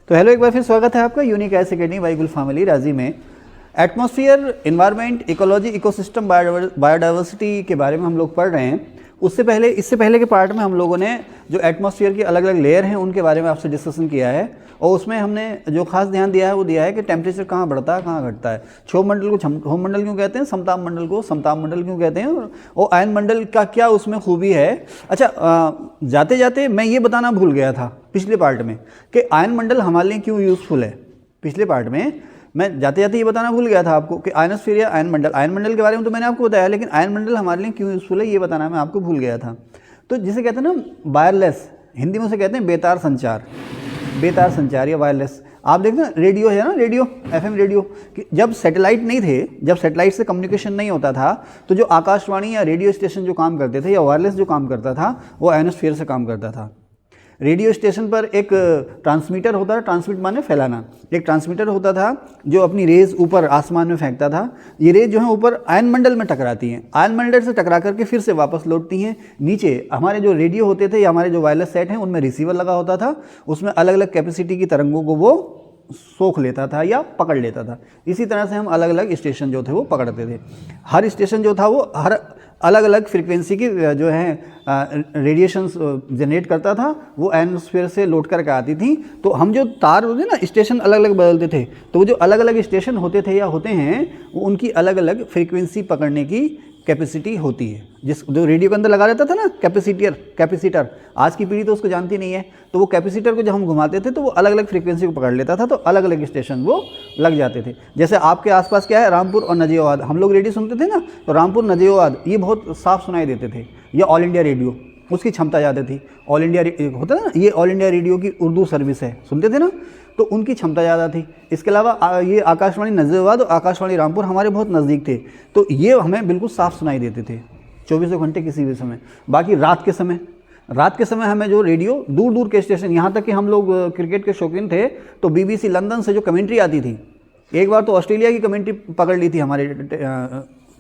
तो हेलो, एक बार फिर स्वागत है आपका यूनिक आईएएस अकेडमी बाय गुल फैमिली राजी में। Atmosphere, environment, ecology, ecosystem, biodiversity के बारे में हम लोग पढ़ रहे हैं। इससे पहले के पार्ट में हम लोगों ने जो एटमॉस्फेयर की अलग अलग लेयर हैं उनके बारे में आपसे डिस्कशन किया है, और उसमें हमने जो खास ध्यान दिया है वो दिया है कि टेम्परेचर कहाँ बढ़ता है कहाँ घटता है। क्षोभ मंडल को क्षोभ मंडल क्यों कहते हैं, समताप मंडल को समताप मंडल क्यों कहते हैं, और आयन मंडल का क्या उसमें खूबी है। अच्छा, जाते जाते मैं ये बताना भूल गया था पिछले पार्ट में कि आयन मंडल हमारे लिए क्यों यूज़फुल है। पिछले पार्ट में मैं जाते जाते ये बताना भूल गया था आपको कि आयनोस्फीयर या आयन मंडल के बारे में तो मैंने आपको बताया, लेकिन आयन मंडल हमारे लिए क्यों यूज़फुल है ये बताना मैं आपको भूल गया था। तो जिसे कहते हैं ना वायरलेस, हिंदी में उसे कहते हैं बेतार संचार या वायरलेस। आप देखते हैं रेडियो है ना, रेडियो एफएम रेडियो कि जब सैटेलाइट नहीं थे, जब सैटेलाइट से कम्युनिकेशन नहीं होता था, तो जो आकाशवाणी या रेडियो स्टेशन जो काम करते थे या वायरलेस जो काम करता था वो आयनोस्फीयर से काम करता था। रेडियो स्टेशन पर एक ट्रांसमीटर होता था, ट्रांसमिट माने फैलाना, एक ट्रांसमीटर होता था जो अपनी रेज ऊपर आसमान में फेंकता था। ये रेज जो है ऊपर आयन मंडल में टकराती हैं, आयन मंडल से टकरा करके फिर से वापस लौटती हैं नीचे। हमारे जो रेडियो होते थे या हमारे जो वायरलेस सेट हैं उनमें रिसीवर लगा होता था, उसमें अलग अलग कैपेसिटी की तरंगों को वो सोख लेता था या पकड़ लेता था। इसी तरह से हम अलग अलग स्टेशन जो थे वो पकड़ते थे। हर स्टेशन जो था वो हर अलग अलग फ्रीक्वेंसी की जो है रेडिएशंस जनरेट करता था, वो एटमॉस्फेयर से लौट करके आती थी। तो हम जो तार होते ना, स्टेशन अलग अलग बदलते थे, तो वो जो अलग अलग स्टेशन होते थे या होते हैं वो उनकी अलग अलग फ्रीक्वेंसी पकड़ने की कैपेसिटी होती है। जो रेडियो के अंदर लगा रहता था ना कैपेसिटर, आज की पीढ़ी तो उसको जानती नहीं है, तो वो कैपेसिटर को जब हम घुमाते थे तो वो अलग अलग फ्रीक्वेंसी को पकड़ लेता था, तो अलग अलग स्टेशन वो लग जाते थे। जैसे आपके आसपास क्या है, रामपुर और नजीबाबाद, हम लोग रेडियो सुनते थे ना, तो रामपुर नजीबाबाद ये बहुत साफ सुनाई देते थे। या ऑल इंडिया रेडियो, उसकी क्षमता ज़्यादा थी। ऑल इंडिया होता है ना, ये ऑल इंडिया रेडियो की उर्दू सर्विस है, सुनते थे ना, तो उनकी क्षमता ज़्यादा थी। इसके अलावा ये आकाशवाणी नजीबाबाद और आकाशवाणी रामपुर हमारे बहुत नज़दीक थे, तो ये हमें बिल्कुल साफ़ सुनाई देते थे 24 घंटे किसी भी समय। बाकी रात के समय हमें जो रेडियो दूर दूर के स्टेशन, यहाँ तक कि हम लोग क्रिकेट के शौकीन थे तो BBC लंदन से जो कमेंट्री आती थी, एक बार तो ऑस्ट्रेलिया की कमेंट्री पकड़ ली थी हमारे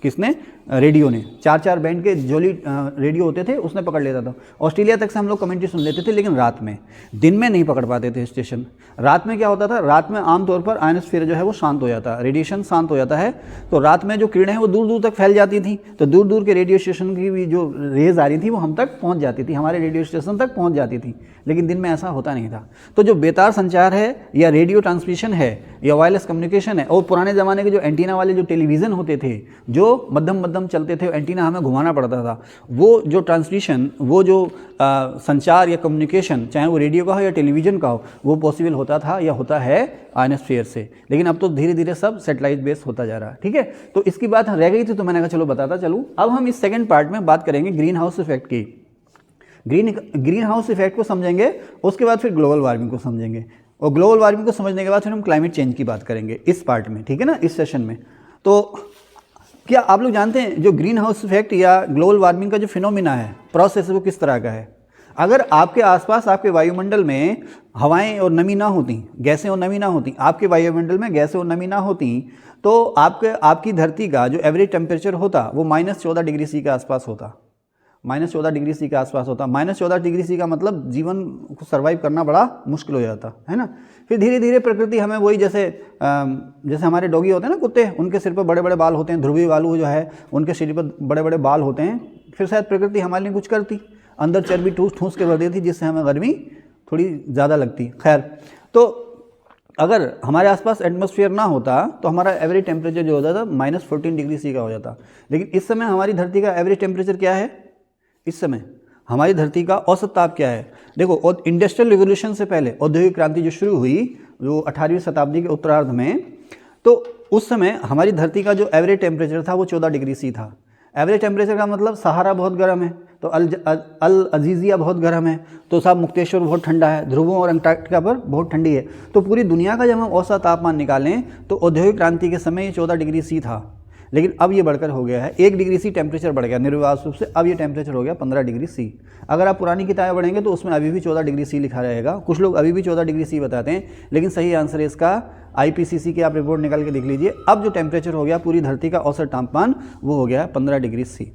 किसने, रेडियो ने। 4 बैंड के जोली रेडियो होते थे, उसने पकड़ लेता था। ऑस्ट्रेलिया तक से हम लोग कमेंट्री सुन लेते थे, लेकिन रात में, दिन में नहीं पकड़ पाते थे स्टेशन। रात में क्या होता था, रात में आमतौर पर आयनोस्फीयर जो है वो शांत हो जाता है, रेडिएशन शांत हो जाता है, तो रात में जो किरणें हैं वो दूर दूर तक फैल जाती थी, तो दूर दूर के रेडियो स्टेशन की भी जो रेज आ रही थी वो हम तक पहुँच जाती थी, हमारे रेडियो स्टेशन तक पहुँच जाती थी। लेकिन दिन में ऐसा होता नहीं था। तो जो बेतार संचार है या रेडियो ट्रांसमिशन है या वायरलेस कम्युनिकेशन है, और पुराने ज़माने के जो एंटीना वाले जो टेलीविज़न होते थे जो मध्यम चलते थे, एंटीना हमें घुमाना पड़ता था, वो जो ट्रांसमिशन, वो जो संचार या कम्युनिकेशन, चाहे वो रेडियो का हो या टेलीविज़न का हो, वो पॉसिबल होता था या होता है आयनोस्फीयर से। लेकिन अब तो धीरे धीरे सब सेटेलाइट बेस होता जा रहा है। ठीक है, तो इसकी बात रह गई थी तो मैंने कहा चलो बताता चलूँ। अब हम इस सेकेंड पार्ट में बात करेंगे ग्रीन हाउस इफेक्ट की। ग्रीन हाउस इफेक्ट को समझेंगे, उसके बाद फिर ग्लोबल वार्मिंग को समझेंगे, और ग्लोबल वार्मिंग को समझने के बाद फिर हम क्लाइमेट चेंज की बात करेंगे इस पार्ट में, ठीक है ना, इस सेशन में। तो क्या आप लोग जानते हैं जो ग्रीन हाउस इफेक्ट या ग्लोबल वार्मिंग का जो फिनोमिना है, प्रोसेस, वो किस तरह का है? अगर आपके आसपास आपके वायुमंडल में हवाएं और नमी ना होती, गैसें और नमी ना होती, आपके वायुमंडल में गैसें और नमी ना होती, तो आपकी धरती का जो एवरेज टेम्परेचर होता वो -14 डिग्री सी के आसपास होता। -14 डिग्री सी के आसपास होता। -14 डिग्री सी का मतलब जीवन को सर्वाइव करना बड़ा मुश्किल हो जाता है ना। फिर धीरे धीरे प्रकृति हमें वही जैसे हमारे डॉगी होते हैं ना, कुत्ते, उनके सिर पर बड़े बड़े बाल होते हैं, ध्रुवी भालू जो है उनके शरीर पर बड़े बड़े बाल होते हैं। फिर शायद प्रकृति हमारे लिए कुछ करती, अंदर चर्बी ठूस के भर देती, जिससे हमें गर्मी थोड़ी ज़्यादा लगती। खैर, तो अगर हमारे आसपास एटमॉस्फेयर ना होता तो हमारा एवरेज टेम्परेचर जो होता था -14 डिग्री सी का हो जाता। लेकिन इस समय हमारी धरती का एवरेज टेम्परेचर क्या है? इस समय हमारी धरती का औसत ताप क्या है? देखो, और इंडस्ट्रियल रिवोल्यूशन से पहले, औद्योगिक क्रांति जो शुरू हुई जो 18वीं शताब्दी के उत्तरार्ध में, तो उस समय हमारी धरती का जो एवरेज टेम्परेचर था वो 14 डिग्री सी था। एवरेज टेम्परेचर का मतलब सहारा बहुत गर्म है, तो अल अजीज़िया बहुत गर्म है, तो साहब मुक्तेश्वर बहुत ठंडा है, ध्रुवों और अंटार्कटिका पर बहुत ठंडी है। तो पूरी दुनिया का जब हम औसत तापमान निकालें तो औद्योगिक क्रांति के समय ये 14 डिग्री सी था, लेकिन अब ये बढ़कर हो गया है 1 डिग्री सी टेम्परेचर बढ़ गया निर्विवाद रूप से। अब ये टेम्परेचर हो गया 15 डिग्री सी। अगर आप पुरानी किताबें पढ़ेंगे तो उसमें अभी भी 14 डिग्री सी लिखा रहेगा, कुछ लोग अभी भी 14 डिग्री सी बताते हैं, लेकिन सही आंसर है इसका IPCC की आप रिपोर्ट निकाल के देख लीजिए। अब जो टेम्परेचर हो गया पूरी धरती का औसत तापमान वो हो गया 15 डिग्री सी।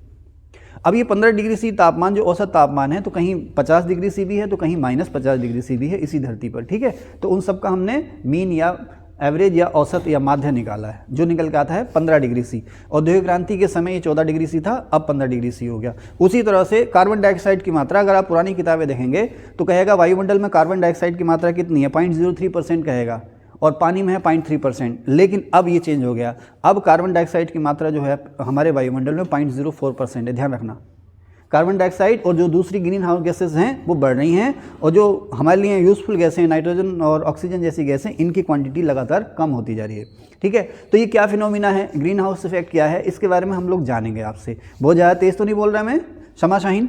अब ये 15 डिग्री सी तापमान जो औसत तापमान है, तो कहीं 50 डिग्री सी भी है, तो कहीं -50 डिग्री सी भी है इसी धरती पर, ठीक है। तो उन सब का हमने मीन या एवरेज या औसत या माध्य निकाला है, जो निकल के आता है 15 डिग्री सी। औद्योगिक क्रांति के समय ये 14 डिग्री सी था, अब 15 डिग्री सी हो गया। उसी तरह से कार्बन डाइऑक्साइड की मात्रा, अगर आप पुरानी किताबें देखेंगे तो कहेगा वायुमंडल में कार्बन डाइऑक्साइड की मात्रा कितनी है, 0.03% कहेगा, और पानी में है 0.3%। लेकिन अब ये चेंज हो गया, अब कार्बन डाइऑक्साइड की मात्रा जो है हमारे वायुमंडल में 0.04% है। ध्यान रखना, कार्बन डाइऑक्साइड और जो दूसरी ग्रीन हाउस गैसेज हैं वो बढ़ रही हैं, और जो हमारे लिए यूज़फुल गैसें नाइट्रोजन और ऑक्सीजन जैसी गैसें, इनकी क्वांटिटी लगातार कम होती जा रही है, ठीक है। तो ये क्या फिनोमिना है, ग्रीन हाउस इफेक्ट क्या है, इसके बारे में हम लोग जानेंगे आपसे। बहुत ज़्यादा तेज़ तो नहीं बोल रहा मैं, क्षमा शाहीन,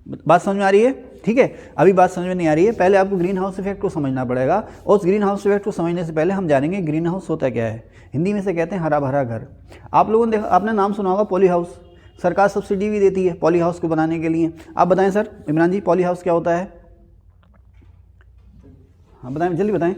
बात समझ में आ रही है, ठीक है। अभी बात समझ में नहीं आ रही है, पहले आपको ग्रीन हाउस इफेक्ट को समझना पड़ेगा, और उस ग्रीन हाउस इफेक्ट को समझने से पहले हम जानेंगे ग्रीन हाउस होता क्या है। हिंदी में से कहते हैं हरा भरा घर। आप लोगों ने देखा, आपने नाम सुना होगा पॉली हाउस, सरकार सब्सिडी भी देती है पॉली हाउस को बनाने के लिए। आप बताएं सर, इमरान जी, पॉली हाउस क्या होता है? हाँ बताएं, जल्दी बताएं।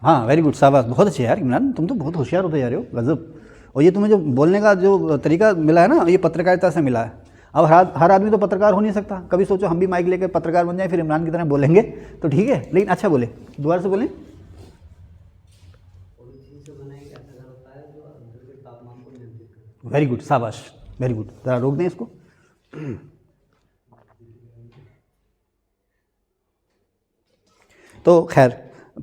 हाँ वेरी गुड, शाबाश, बहुत अच्छे यार इमरान, तुम तो बहुत होशियार होते जा रहे हो, गजब। और ये तुम्हें जो बोलने का जो तरीका मिला है ना, ये पत्रकारिता से मिला है। अब हर आदमी तो पत्रकार हो नहीं सकता, कभी सोचो हम भी माइक लेकर पत्रकार बन जाए, फिर इमरान की तरह बोलेंगे तो ठीक है, लेकिन अच्छा बोले, दोबारा से बोलें। वेरी गुड, शाबाश, वेरी गुड। ज़रा रोक दें इसको। तो खैर,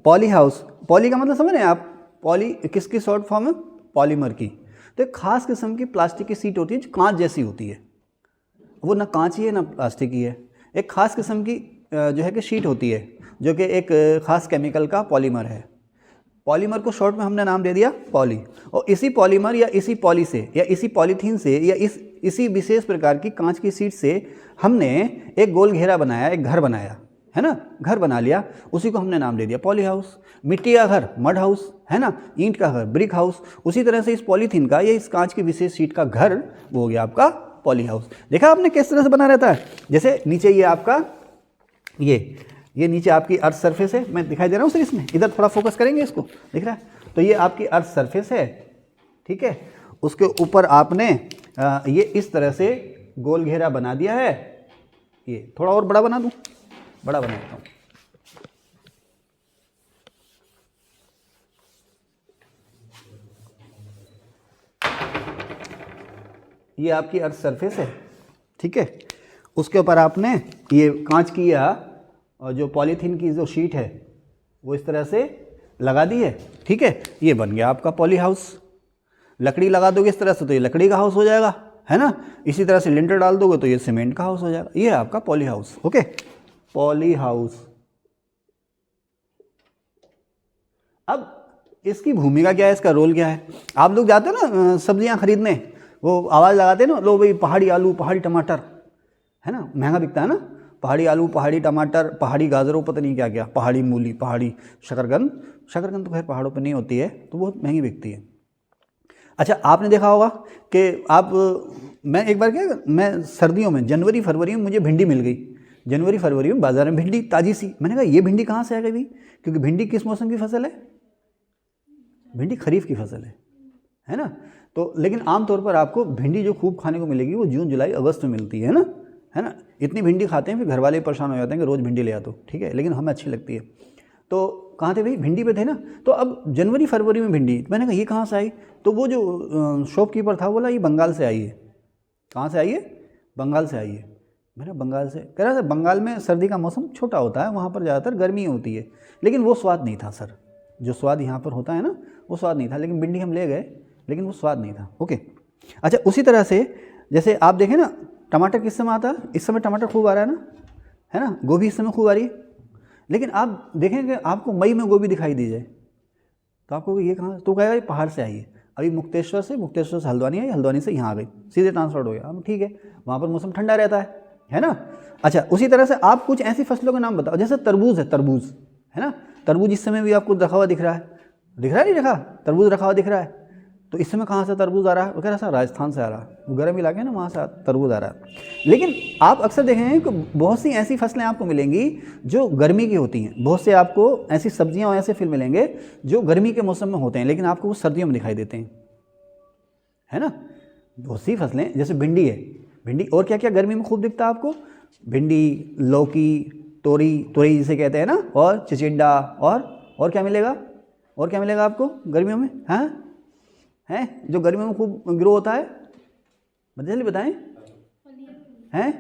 पॉली हाउस, पॉली का मतलब समझ रहे हैं आप, पॉली किसकी शॉर्ट फॉर्म है, पॉलीमर की। तो एक खास किस्म की प्लास्टिक की सीट होती है जो कांच जैसी होती है, वो ना कांच ही है ना प्लास्टिक ही है। एक खास किस्म की जो है कि शीट होती है, जो कि एक खास केमिकल का पॉलीमर है। पॉलीमर को शॉर्ट में हमने नाम दे दिया पॉली, और इसी पॉलीमर या इसी पॉली से या इसी पॉलीथीन से या इसी विशेष प्रकार की कांच की शीट से हमने एक गोल घेरा बनाया, एक घर बनाया, है ना, घर बना लिया, उसी को हमने नाम दे दिया पॉली हाउस। मिट्टी का घर मड हाउस, है ना, ईंट का घर ब्रिक हाउस। उसी तरह से इस पॉलीथीन का या इस कांच की विशेष शीट का घर वो हो गया आपका पॉली हाउस। देखा आपने किस तरह से बना रहता है, जैसे नीचे ये आपका ये नीचे आपकी अर्थ सरफेस है, मैं दिखाई दे रहा हूँ सर इसमें, इधर थोड़ा फोकस करेंगे इसको, दिख रहा है। तो ये आपकी अर्थ सरफेस है, ठीक है, उसके ऊपर आपने ये इस तरह से गोल घेरा बना दिया है। ये थोड़ा और बड़ा बना दूँ, बड़ा बना देता हूँ। ये आपकी अर्थ सरफेस है, ठीक है, उसके ऊपर आपने ये कांच की या और जो पॉलीथीन की जो शीट है वो इस तरह से लगा दी है, ठीक है। ये बन गया आपका पॉली हाउस। लकड़ी लगा दोगे इस तरह से तो ये लकड़ी का हाउस हो जाएगा, है ना। इसी तरह से लिंटर डाल दोगे तो ये सीमेंट का हाउस हो जाएगा। ये है आपका poly house, okay, poly house. अब इसकी भूमिका क्या है, इसका रोल क्या है। आप लोग जाते हो ना सब्जियां खरीदने, वो आवाज़ लगाते हैं ना, लो भाई पहाड़ी आलू, पहाड़ी टमाटर, है ना, महंगा बिकता है ना, पहाड़ी आलू, पहाड़ी टमाटर, पहाड़ी गाजरों, पता नहीं क्या क्या, पहाड़ी मूली, पहाड़ी शकरकंद। शकरकंद तो खैर पहाड़ों पर नहीं होती है, तो बहुत महंगी बिकती है। अच्छा, आपने देखा होगा कि मैं एक बार क्या, मैं सर्दियों में जनवरी फरवरी में मुझे भिंडी मिल गई, जनवरी फरवरी में बाजार में भिंडी ताज़ी सी। मैंने कहा ये भिंडी कहाँ से आ गई, क्योंकि भिंडी किस मौसम की फसल है, भिंडी खरीफ की फसल है ना। तो लेकिन आमतौर पर आपको भिंडी जो खूब खाने को मिलेगी वो जून जुलाई अगस्त में मिलती है ना। इतनी भिंडी खाते हैं फिर घर वाले परेशान हो जाते हैं कि रोज़ भिंडी ले आ, तो ठीक है, लेकिन हमें अच्छी लगती है। तो कहाँ थे भाई, भिंडी पे थे ना। तो अब जनवरी फरवरी में भिंडी, मैंने कहा ये कहाँ से आई, तो वो जो शॉपकीपर था बोला ये बंगाल से आई है। कहाँ से आई है, बंगाल से आई है। मैंने बंगाल से, कह रहा था बंगाल में सर्दी का मौसम छोटा होता है, वहाँ पर ज़्यादातर गर्मी होती है, लेकिन वो स्वाद नहीं था सर, जो स्वाद यहाँ पर होता है ना वो स्वाद नहीं था। लेकिन भिंडी हम ले गए, लेकिन वो स्वाद नहीं था, ओके। अच्छा, उसी तरह से जैसे आप देखें ना, टमाटर किस समय आता है, इस समय टमाटर खूब आ रहा है ना, गोभी इस समय खूब आ रही है। लेकिन आप देखेंगे आपको मई में गोभी दिखाई दी जाए तो आपको ये कहाँ, तो कहेगा ये पहाड़ से आई है, अभी मुक्तेश्वर से हल्द्वानी आई, हल्द्वानी से यहाँ आ गई, सीधे ट्रांसफर हो गया। अब ठीक है, वहाँ पर मौसम ठंडा रहता है ना। अच्छा, उसी तरह से आप कुछ ऐसी फसलों के नाम बताओ, जैसे तरबूज है, तरबूज है ना, तरबूज इस समय भी आपको रखा हुआ दिख रहा है, नहीं रखा, तरबूज रखा हुआ दिख रहा है। तो इस समय कहाँ से तरबूज आ रहा है, वो कह रहा सर राजस्थान से आ रहा है, वो गर्म इलाके है ना, वहाँ से तरबूज आ रहा है। लेकिन आप अक्सर देखेंगे कि बहुत सी ऐसी फसलें आपको मिलेंगी जो गर्मी की होती हैं, बहुत से आपको ऐसी सब्जियाँ और ऐसे फल मिलेंगे जो गर्मी के मौसम में होते हैं, लेकिन आपको वो सर्दियों में दिखाई देते हैं। है ना। बहुत सी फसलें, जैसे भिंडी है, भिंडी और क्या क्या गर्मी में खूब दिखता है आपको, भिंडी, लौकी, तोरी, तोरी जिसे कहते हैं ना, और चिचिंडा, और क्या मिलेगा, और क्या मिलेगा आपको गर्मियों में, हाँ हैं जो गर्मियों में खूब ग्रो होता है, जल्दी बताएं, हैं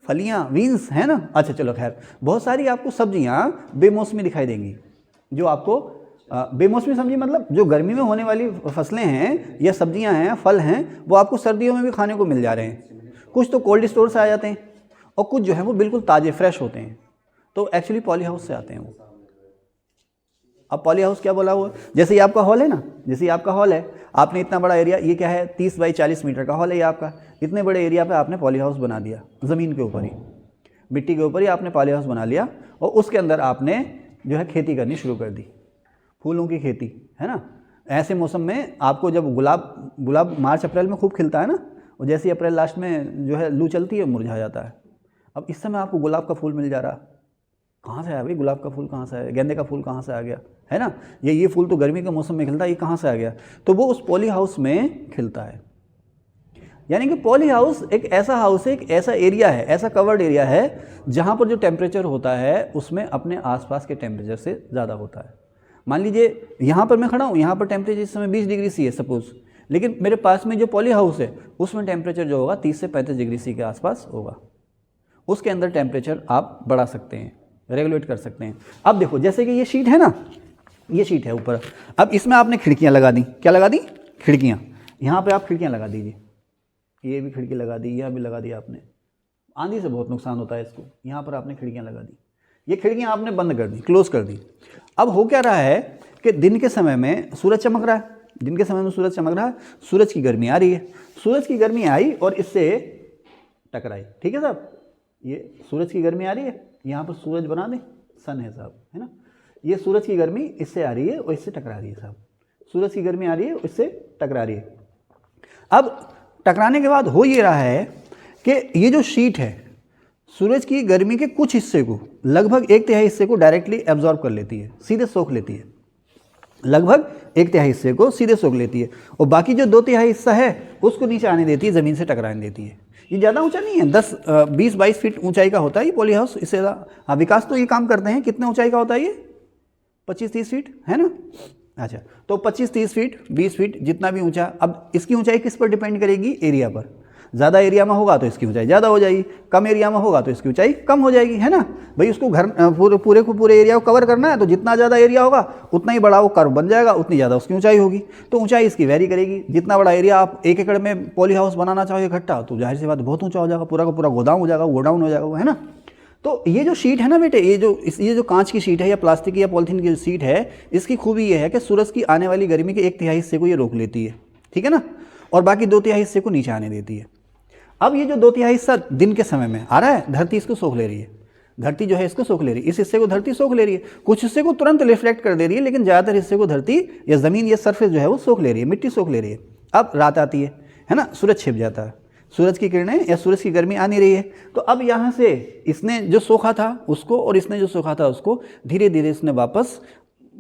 फलियाँ, बीन्स, है ना। अच्छा चलो खैर, बहुत सारी आपको सब्जियाँ बेमौसमी दिखाई देंगी, जो आपको बेमौसमी सब्जी मतलब जो गर्मी में होने वाली फसलें हैं या सब्जियां हैं, फल हैं, वो आपको सर्दियों में भी खाने को मिल जा रहे हैं। कुछ तो कोल्ड स्टोर से आ जाते हैं और कुछ जो है वो बिल्कुल ताज़े फ्रेश होते हैं, तो एक्चुअली पॉली हाउस से आते हैं वो। अब पॉली हाउस क्या बोला हुआ, जैसे ये आपका हॉल है ना, जैसे ये आपका हॉल है, आपने इतना बड़ा एरिया, ये क्या है 30 बाई 40 मीटर का हॉल है ये आपका, इतने बड़े एरिया पे आपने पॉली हाउस बना दिया, ज़मीन के ऊपर ही, मिट्टी के ऊपर ही आपने पॉली हाउस बना लिया, और उसके अंदर आपने जो है खेती करनी शुरू कर दी, फूलों की खेती, है ना। ऐसे मौसम में आपको जब गुलाब मार्च अप्रैल में खूब खिलता है ना, और जैसे ही अप्रैल लास्ट में जो है लू चलती है मुरझा जाता है। अब इस समय आपको गुलाब का फूल मिल जा रहा, कहाँ से आया भाई गुलाब का फूल, कहाँ से आया, गेंदे का फूल कहाँ से आ गया, है ना। ये फूल तो गर्मी के मौसम में खिलता है, ये कहाँ से आ गया, तो वो उस पॉली हाउस में खिलता है। यानी कि पॉली हाउस एक ऐसा हाउस है, एक ऐसा एरिया है, ऐसा कवर्ड एरिया है जहाँ पर जो टेम्परेचर होता है उसमें अपने आसपास के टेम्परेचर से ज़्यादा होता है। मान लीजिए यहाँ पर मैं खड़ा हूँ, यहाँ पर टेम्परेचर इस समय 20 डिग्री सी है सपोज, लेकिन मेरे पास में जो पॉली हाउस है उसमें टेम्परेचर जो होगा 30 से 35 डिग्री सी के आसपास होगा। उसके अंदर टेम्परेचर आप बढ़ा सकते हैं, रेगुलेट कर सकते हैं। अब देखो जैसे कि ये शीट है ना, ये शीट है ऊपर, अब इसमें आपने खिड़कियाँ लगा दी, क्या लगा दी, खिड़कियाँ, यहाँ पर आप खिड़कियाँ लगा दीजिए, ये भी खिड़की लगा दी, यहाँ भी लगा दी आपने, आंधी से बहुत नुकसान होता है इसको, यहाँ पर आपने खिड़कियाँ लगा दी, ये खिड़कियाँ आपने बंद कर दी, क्लोज कर दी। अब हो क्या रहा है कि दिन के समय में सूरज चमक रहा है, दिन के समय में सूरज चमक रहा है, सूरज की गर्मी आ रही है, सूरज की गर्मी आई और इससे टकराई, ठीक है साहब, ये सूरज की गर्मी आ रही है, यहाँ पर सूरज बना दें, सन है साहब, है ना, ये सूरज की गर्मी इससे आ रही है और इससे टकरा रही है साहब, सूरज की गर्मी आ रही है और इससे टकरा रही है। अब टकराने के बाद हो ये रहा है कि ये जो शीट है सूरज की गर्मी के कुछ हिस्से को, लगभग 1/3 हिस्से को डायरेक्टली एब्जॉर्ब कर लेती है, सीधे सोख लेती है, लगभग 1/3 हिस्से को सीधे सोख लेती है, और बाकी जो 2/3 हिस्सा है उसको नीचे आने देती है, ज़मीन से टकराने देती है। ये ज़्यादा ऊंचा नहीं है, 10-20-22 फीट ऊंचाई का होता है ये पॉली हाउस, इससे ज़्यादा, हाँ विकास तो ये काम करते हैं, कितने ऊंचाई का होता है ये, 25-30 फीट, है ना। अच्छा, तो 25-30 फीट, 20 फीट, जितना भी ऊंचा। अब इसकी ऊंचाई किस पर डिपेंड करेगी, एरिया पर, ज़्यादा एरिया में होगा तो इसकी ऊंचाई ज़्यादा हो जाएगी, कम एरिया में होगा तो इसकी ऊंचाई कम हो जाएगी, है ना भाई। उसको घर पूरे एरिया को कवर करना है, तो जितना ज़्यादा एरिया होगा उतना ही बड़ा वो कर्व बन जाएगा, उतनी ज़्यादा उसकी ऊंचाई होगी। तो ऊंचाई इसकी वैरी करेगी, जितना बड़ा एरिया आप 1 एकड़ में पॉली हाउस बनाना चाहोगे इकट्ठा, तो जाहिर सी बात बहुत ऊँचा हो जाएगा, पूरा का पूरा गोदाम हो जाएगा, गोडाउन हो जाएगा वो, है ना। तो ये जो शीट है ना बेटे, ये जो कांच की शीट है या प्लास्टिक की या पॉलीथीन की शीट है, इसकी खूबी ये है कि सूरज की आने वाली गर्मी के 1/3 हिस्से को ये रोक लेती है, ठीक है ना, और बाकी 2/3 हिस्से को नीचे आने देती है। अब ये जो 2/3 हिस्सा दिन के समय में आ रहा है, धरती इसको सोख ले रही है, धरती जो है इसको सोख ले रही है, इस हिस्से को धरती सोख ले रही है, कुछ हिस्से को तुरंत रिफ्लेक्ट कर दे रही है, लेकिन ज़्यादातर हिस्से को धरती या ज़मीन या सरफेस जो है वो सोख ले रही है, मिट्टी सोख ले रही है। अब रात आती है ना, सूरज छिप जाता है, सूरज की किरणें या सूरज की गर्मी आ नहीं रही है, तो अब यहाँ से इसने जो सोखा था उसको और इसने जो सोखा था उसको धीरे धीरे इसने वापस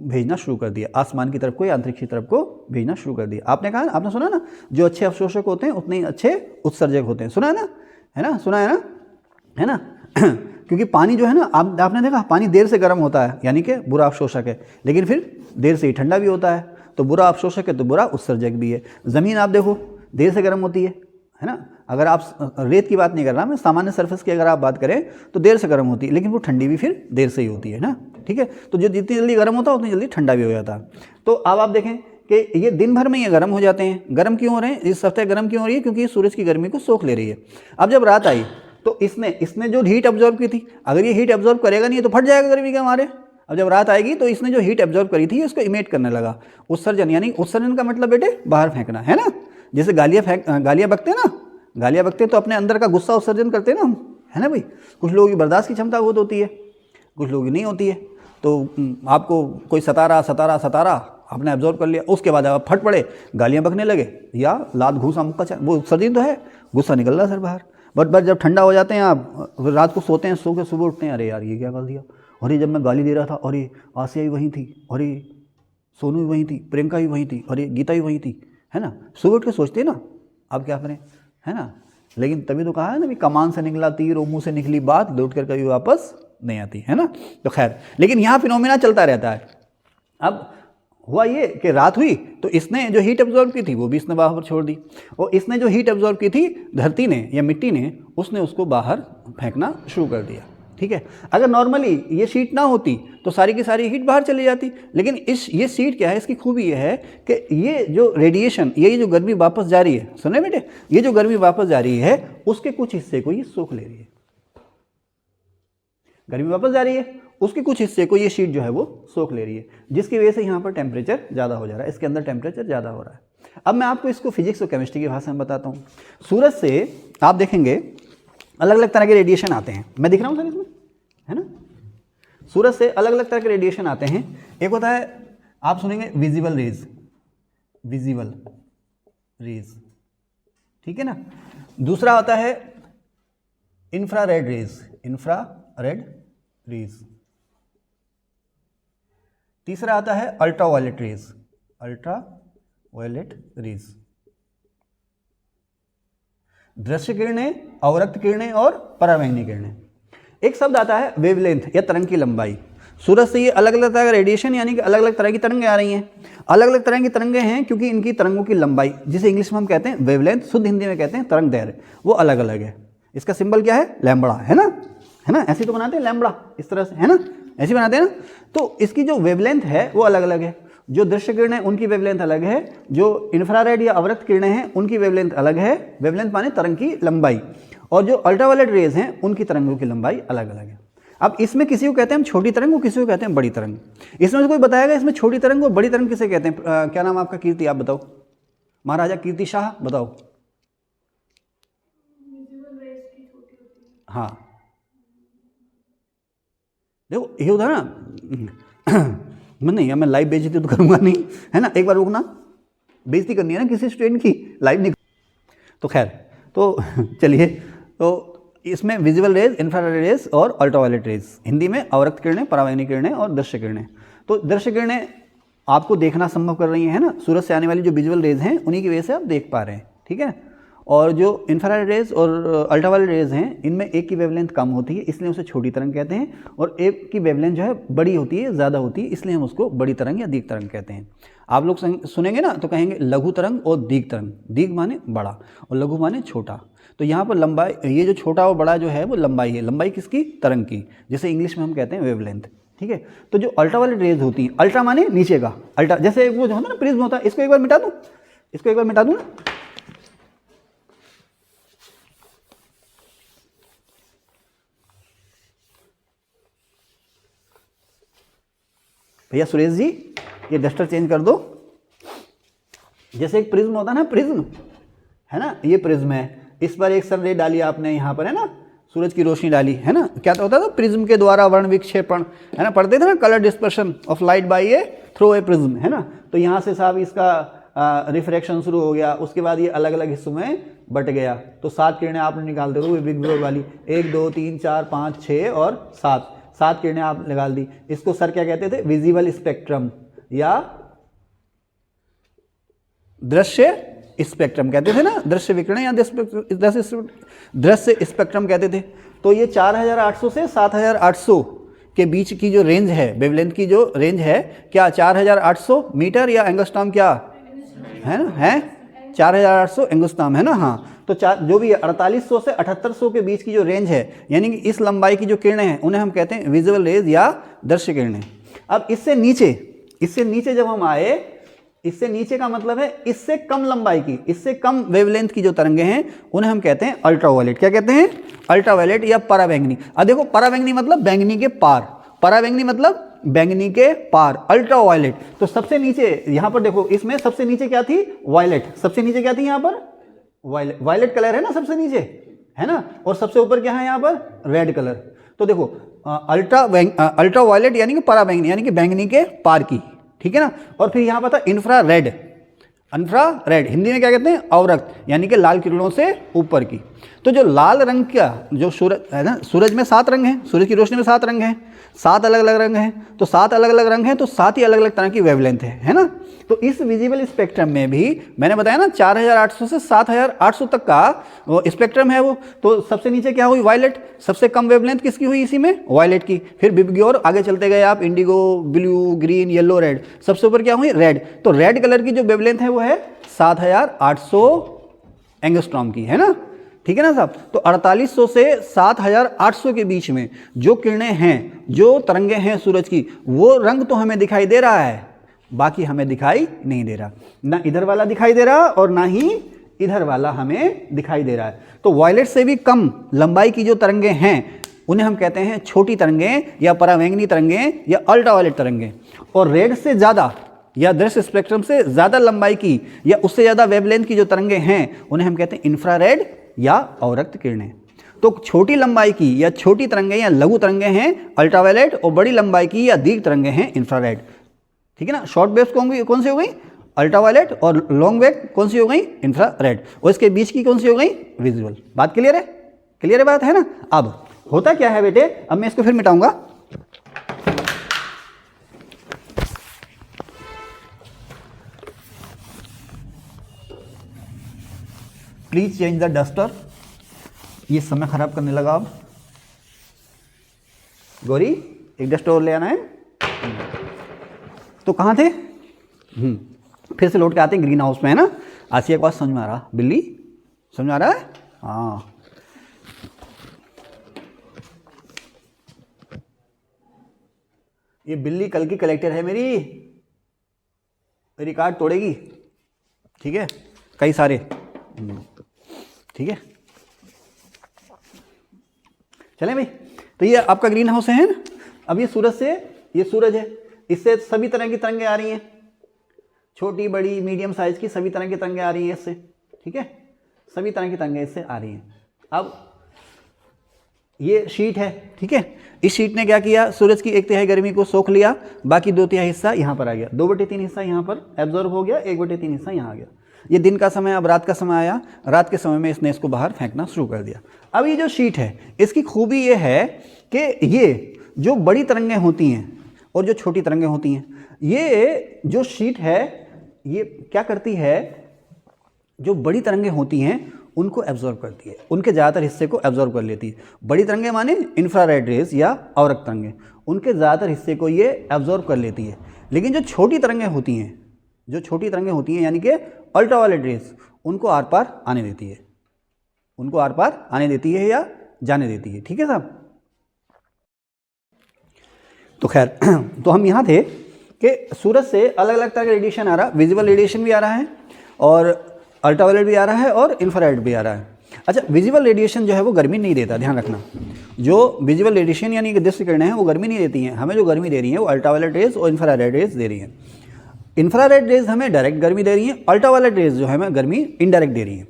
भेजना शुरू कर दिया, आसमान की तरफ को या अंतरिक्ष की तरफ को भेजना शुरू कर दिया। आपने कहा, आपने सुना ना, जो अच्छे अवशोषक होते हैं उतने ही अच्छे उत्सर्जक होते हैं, सुना है ना, सुना है ना क्योंकि पानी जो है ना, आपने देखा पानी देर से गर्म होता है, यानी कि बुरा अवशोषक है, लेकिन फिर देर से ही ठंडा भी होता है, तो बुरा अवशोषक है तो बुरा उत्सर्जक भी है। ज़मीन आप देखो देर से गर्म होती है ना, अगर आप रेत की बात नहीं कर रहा मैं, सामान्य सरफेस की अगर आप बात करें तो देर से गर्म होती है, लेकिन वो ठंडी भी फिर देर से ही होती है ना, ठीक है। तो जो जितनी जल्दी गर्म होता है उतनी जल्दी ठंडा भी हो जाता है। तो अब आप देखें कि ये दिन भर में ये गर्म हो जाते हैं। गर्म क्यों हो रहे हैं, इस हफ्ते गर्म क्यों हो रही है, क्योंकि ये सूरज की गर्मी को सोख ले रही है। अब जब रात आई तो इसने जो हीट एब्जॉर्ब की थी, अगर ये हीट एब्जॉर्ब करेगा नहीं तो फट जाएगा गर्मी के हमारे। अब जब रात आएगी तो इसने जो हीट एब्जॉर्ब करी थी उसको इमेट करने लगा, उत्सर्जन, यानी उत्सर्जन का मतलब बेटे बाहर फेंकना, है ना। जैसे गालियाँ बकते हैं ना, गालियाँ बकते हैं तो अपने अंदर का गुस्सा उत्सर्जन करते हैं ना हम, है ना भाई। कुछ लोगों की बर्दाश्त की क्षमता बहुत होती है, कुछ लोगों की नहीं होती है। तो आपको कोई सतारा आपने एब्जॉर्ब कर लिया, उसके बाद आप फट पड़े, गालियाँ बकने लगे या लात घूसा मुक्का, वो उत्सर्जन तो है, गुस्सा निकल रहा है सर बाहर। बट जब ठंडा हो जाते हैं आप, रात को सोते हैं, सो के सुबह उठते हैं, अरे यार ये क्या कर दिया, अरे जब मैं गाली दे रहा था, अरे आसिया भी वहीं थी, अरे सोनू भी वहीं थी, प्रियंका भी वहीं थी, अरे गीता भी वहीं थी, है ना। सुबह उठ के सोचते हैं ना अब क्या करें, है ना, लेकिन तभी तो कहा है ना भी कमान से निकला तीर और मुंह से निकली बात लौट कर कभी वापस नहीं आती, है ना। तो खैर, लेकिन यहाँ फिनोमेना चलता रहता है। अब हुआ ये कि रात हुई तो इसने जो हीट एब्जॉर्ब की थी वो भी इसने बाहर छोड़ दी, और इसने जो हीट एब्जॉर्ब की थी धरती ने या मिट्टी ने, उसने उसको बाहर फेंकना शुरू कर दिया। ठीक है, अगर नॉर्मली ये शीट ना होती तो सारी की सारी हीट बाहर चली जाती, लेकिन ये शीट क्या है, इसकी खूबी ये है कि ये जो रेडिएशन, ये जो गर्मी वापस जा रही है, सुने बेटे, ये जो गर्मी वापस जा रही है उसके कुछ हिस्से को ये सोख ले रही है। गर्मी वापस जा रही है, उसके कुछ हिस्से को ये शीट जो है वो सोख ले रही है, जिसकी वजह से यहाँ पर टेम्परेचर ज़्यादा हो जा रहा है, इसके अंदर टेम्परेचर ज़्यादा हो रहा है। अब मैं आपको इसको फिजिक्स और केमिस्ट्री की भाषा में बताता हूँ। सूरज से आप देखेंगे अलग अलग तरह के रेडिएशन आते हैं, मैं दिख रहा हूँ सर इसमें, है ना। सूरज से अलग अलग तरह के रेडिएशन आते हैं। एक होता है, आप सुनेंगे विजिबल रेज, विजिबल रेज, ठीक है ना। दूसरा होता है इंफ्रारेड रेज, इंफ्रारेड रेज। तीसरा आता है अल्ट्रावायलेट रेज, अल्ट्रावायलेट रेज। दृश्य किरणें, अवरक्त किरणें और परावैंगनी किरणें। एक शब्द आता है वेवलेंथ या तरंग की लंबाई। सूरज से ये अलग अलग तरह का रेडिएशन यानी कि अलग अलग तरह की तरंगें आ रही हैं। अलग अलग तरह की तरंगें हैं क्योंकि इनकी तरंगों की लंबाई, जिसे इंग्लिश में हम कहते हैं वेवलेंथ, शुद्ध हिंदी में कहते हैं तरंग दैर्घ्य, वो अलग अलग है। इसका सिंबल क्या है, लैम्बड़ा, है ना, है ना, ऐसे तो बनाते हैं लैम्बड़ा, इस तरह से, है ना, ऐसे बनाते हैं ना। तो इसकी जो वेवलेंथ है वो अलग अलग है। जो दृश्य किरणें उनकी वेवलेंथ अलग है, जो इंफ्रारेड या अवरक्त किरणें हैं उनकी वेवलेंथ अलग है, वेवलेंथ माने तरंग की लंबाई, और जो अल्ट्रावायलेट रेज हैं उनकी तरंगों की लंबाई अलग अलग है। अब इसमें किसी को कहते हैं हम छोटी तरंग, वो किसी को कहते हैं बड़ी तरंग। इसमें से कोई बताएगा इसमें छोटी तरंग और बड़ी तरंग किसे कहते हैं? क्या नाम आपका? कीर्ति, आप बताओ, महाराजा कीर्ति शाह, बताओ। हाँ देखो ये होता है ना, मैं नहीं, मैं लाइव बेइज्जती तो करूँगा नहीं, है ना, एक बार रुकना, बेइज्जती करनी है ना किसी स्टूडेंट की, लाइव नहीं। तो खैर, तो चलिए, तो इसमें विजिबल रेज, इंफ्रारेड रेज और अल्ट्रावायलेट रेज, हिंदी में अवरक्त किरणें, परावैंगनी किरणें और दृश्य किरणें। तो दृश्य किरणें आपको देखना संभव कर रही हैं, है ना, सूरज से आने वाली जो विजुअल रेज हैं उन्हीं की वजह से आप देख पा रहे हैं, ठीक है। और जो इंफ्रारेड रेज और अल्ट्रावायलेट रेज हैं इनमें एक की वेवलेंथ कम होती है इसलिए उसे छोटी तरंग कहते हैं, और एक की वेवलेंथ जो है बड़ी होती है, ज़्यादा होती है, इसलिए हम उसको बड़ी तरंग या दीर्घ तरंग कहते हैं। आप लोग सुनेंगे ना तो कहेंगे लघु तरंग और दीर्घ तरंग, दीर्घ माने बड़ा और लघु माने छोटा। तो यहाँ पर लंबाई, ये जो छोटा और बड़ा जो है वो लंबाई है, लंबाई किसकी? तरंग की, जिसे इंग्लिश में हम कहते हैं वेवलेंथ, ठीक है। तो जो अल्ट्रावायलेट रेज होती हैं, अल्ट्रा माने नीचे का, अल्ट्रा जैसे वो जो होता है ना प्रिज्म होता है, इसको एक बार मिटा दूँ, इसको एक बार मिटा दूँ ना, भैया सुरेश जी ये डस्टर चेंज कर दो। जैसे एक प्रिज्म होता है ना, प्रिज्म है ना, ये प्रिज्म है, इस पर एक सन रे डाली आपने, यहाँ पर है ना सूरज की रोशनी डाली, है ना, क्या होता था प्रिज्म के द्वारा वर्ण विक्षेपण, है ना, पढ़ते थे ना, colour dispersion of light by A through a prism, है ना। तो यहाँ से साहब इसका रिफ्रैक्शन शुरू हो गया, उसके बाद ये अलग अलग हिस्सों में बट गया, तो 7 किरणें आपने निकाल दे दो बिग ब्रो वाली, 1 2 3 4 5 6 और 7 किरणें आप निकाल दी। इसको सर क्या कहते थे? विजिबल स्पेक्ट्रम या दृश्य स्पेक्ट्रम कहते थे ना, दृश्य विकिरण या दृश्य स्पेक्ट्रम कहते थे। तो ये 4800 से 7800 के बीच की जो रेंज है, वेवलेंथ की जो रेंज है, क्या 4800 मीटर या एंगस्ट्रॉम, क्या है ना, है 4800 एंगस्ट्रॉम, है ना। हाँ, तो जो भी 4800 से 7800 के बीच की जो रेंज है, यानी कि इस लंबाई की जो किरणें हैं उन्हें हम कहते हैं विजुअल रेज या दृश्य किरणें। अब इससे नीचे जब हम आए, इससे नीचे का मतलब है इससे कम लंबाई की, इससे कम वेवलेंथ की जो तरंगें हैं उन्हें हम कहते हैं अल्ट्रावायलेट। क्या कहते हैं? अल्ट्रावायलेट या पराबैंगनी। अब देखो, पराबैंगनी मतलब बैंगनी के पार, पराबैंगनी मतलब बैंगनी के पार, अल्ट्रावायलेट। तो सबसे नीचे यहाँ पर देखो, इसमें सबसे नीचे क्या थी? वायलेट। सबसे नीचे क्या थी यहाँ पर? वायलेट कलर है ना सबसे नीचे, है ना, और सबसे ऊपर क्या है यहाँ पर? Red colour. तो देखो अल्ट्रावायलेट यानी कि पराबैंगनी, यानी कि बैंगनी के पार की, ठीक है ना। और फिर यहाँ पर था इंफ्रारेड, इंफ्रारेड हिंदी में क्या कहते हैं? अवरक्त, यानी कि लाल किरणों से ऊपर की। तो जो लाल रंग का जो सूरज है ना, सूरज में 7 रंग हैं, सूरज की रोशनी में 7 रंग हैं, 7 अलग अलग रंग हैं। तो 7 अलग अलग रंग हैं तो 7 ही अलग अलग तरह की वेवलेंथ है ना। तो इस विजिबल स्पेक्ट्रम में भी मैंने बताया ना 4800 से 7800 तक का स्पेक्ट्रम है वो। तो सबसे नीचे क्या हुई, वायलेट। सबसे कम वेवलेंथ किसकी हुई इसी में, वायलेट की। फिर बिबग्योर, आगे चलते गए आप, Indigo, blue, green, yellow, red. सबसे ऊपर क्या हुई, रेड। तो रेड कलर की जो वेवलेंथ है वो है 7800 एंगस्ट्रॉम की, है ना, ठीक है ना साहब। तो 4800 से 7800 के बीच में जो किरणें हैं, जो तरंगे हैं सूरज की, वो रंग तो हमें दिखाई दे रहा है, बाकी हमें दिखाई नहीं दे रहा। ना इधर वाला दिखाई दे रहा और ना ही इधर वाला हमें दिखाई दे रहा है। तो वायलेट से भी कम लंबाई की जो तरंगे हैं उन्हें हम कहते हैं छोटी तरंगें या परावैंगनी तरंगें या अल्ट्रावायलेट तरंगें। और रेड से ज़्यादा या दृश्य स्पेक्ट्रम से ज़्यादा लंबाई की या उससे ज़्यादा वेवलेंथ की जो तरंगें हैं उन्हें हम कहते हैं इंफ्रारेड या अवरक्त किरणें। तो छोटी लंबाई की या छोटी तरंगें या लघु तरंगें हैं अल्ट्रावायलेट, और बड़ी लंबाई की या दीर्घ तरंगें हैं इंफ्रारेड, ठीक है ना। शॉर्ट वेव्स कौन सी हो गई, अल्ट्रावायलेट, और लॉन्ग वेव कौन सी हो गई, इंफ्रारेड, और इसके बीच की कौन सी हो गई, विजुअल। बात क्लियर है, क्लियर है बात, है ना। अब होता क्या है बेटे, अब मैं इसको फिर मिटाऊंगा। प्लीज चेंज द डस्टर, ये समय खराब करने लगा। अब गौरी एक डस्टर और ले आना है। तो कहाँ थे, फिर से लौट के आते हैं ग्रीन हाउस में, है ना। आसिया के पास समझ में आ रहा, बिल्ली समझ में आ रहा है, हाँ। ये बिल्ली कल की कलेक्टर है मेरी कार्ड तोड़ेगी, ठीक है, कई सारे, ठीक है। चलें भाई, तो ये आपका ग्रीन हाउस है ना। अब ये सूरज से, ये सूरज है, इससे सभी तरह की तरंगें आ रही हैं, छोटी बड़ी मीडियम साइज की सभी तरह की तरंगें आ रही हैं इससे, ठीक है, सभी तरह की तरंगें इससे आ रही हैं। अब ये शीट है, ठीक है, इस शीट ने क्या किया, सूरज की 1/3 गर्मी को सोख लिया, बाकी 2/3 हिस्सा यहाँ पर आ गया, 2/3 हिस्सा यहाँ पर एब्जॉर्ब हो गया, 1/3 हिस्सा यहाँ आ गया। ये दिन का समय, अब रात का समय आया, रात के समय में इसने इसको बाहर फेंकना शुरू कर दिया। अब ये जो शीट है इसकी खूबी ये है कि ये जो बड़ी तरंगें होती हैं और जो छोटी तरंगें होती हैं, ये जो शीट है ये क्या करती है, जो बड़ी तरंगें होती हैं उनको एब्जॉर्ब करती है, उनके ज़्यादातर हिस्से को एब्जॉर्ब कर लेती है। बड़ी तरंगें माने इंफ्रारेड रेज या अवरक्त तरंगें, उनके ज़्यादातर हिस्से को ये एब्जॉर्ब कर लेती है। लेकिन जो छोटी तरंगें होती हैं, जो छोटी तरंगें होती हैं यानी कि अल्ट्रावायलेट रेज, उनको आर पार आने देती है, उनको आर पार आने देती है या जाने देती है, ठीक है साहब। तो खैर तो हम यहाँ थे कि सूरज से अलग अलग तरह का रेडिएशन आ रहा, विजिबल रेडिएशन भी आ रहा है और अल्ट्रावायलेट भी आ रहा है और इंफ्रारेड भी आ रहा है। अच्छा, विजिबल रेडिएशन जो है वो गर्मी नहीं देता, ध्यान रखना। जो विजिबल रेडिएशन यानी कि दृश्य किरणें हैं वो गर्मी नहीं देती हैं, हमें जो गर्मी दे रही हैं वो अल्ट्रावायलेट रेज और इंफ्रारेड रेज दे रही हैं। इंफ्रारेड रेज हमें डायरेक्ट गर्मी दे रही हैं, अल्ट्रावायलेट रेज जो है हमें गर्मी इनडायरेक्ट दे रही हैं।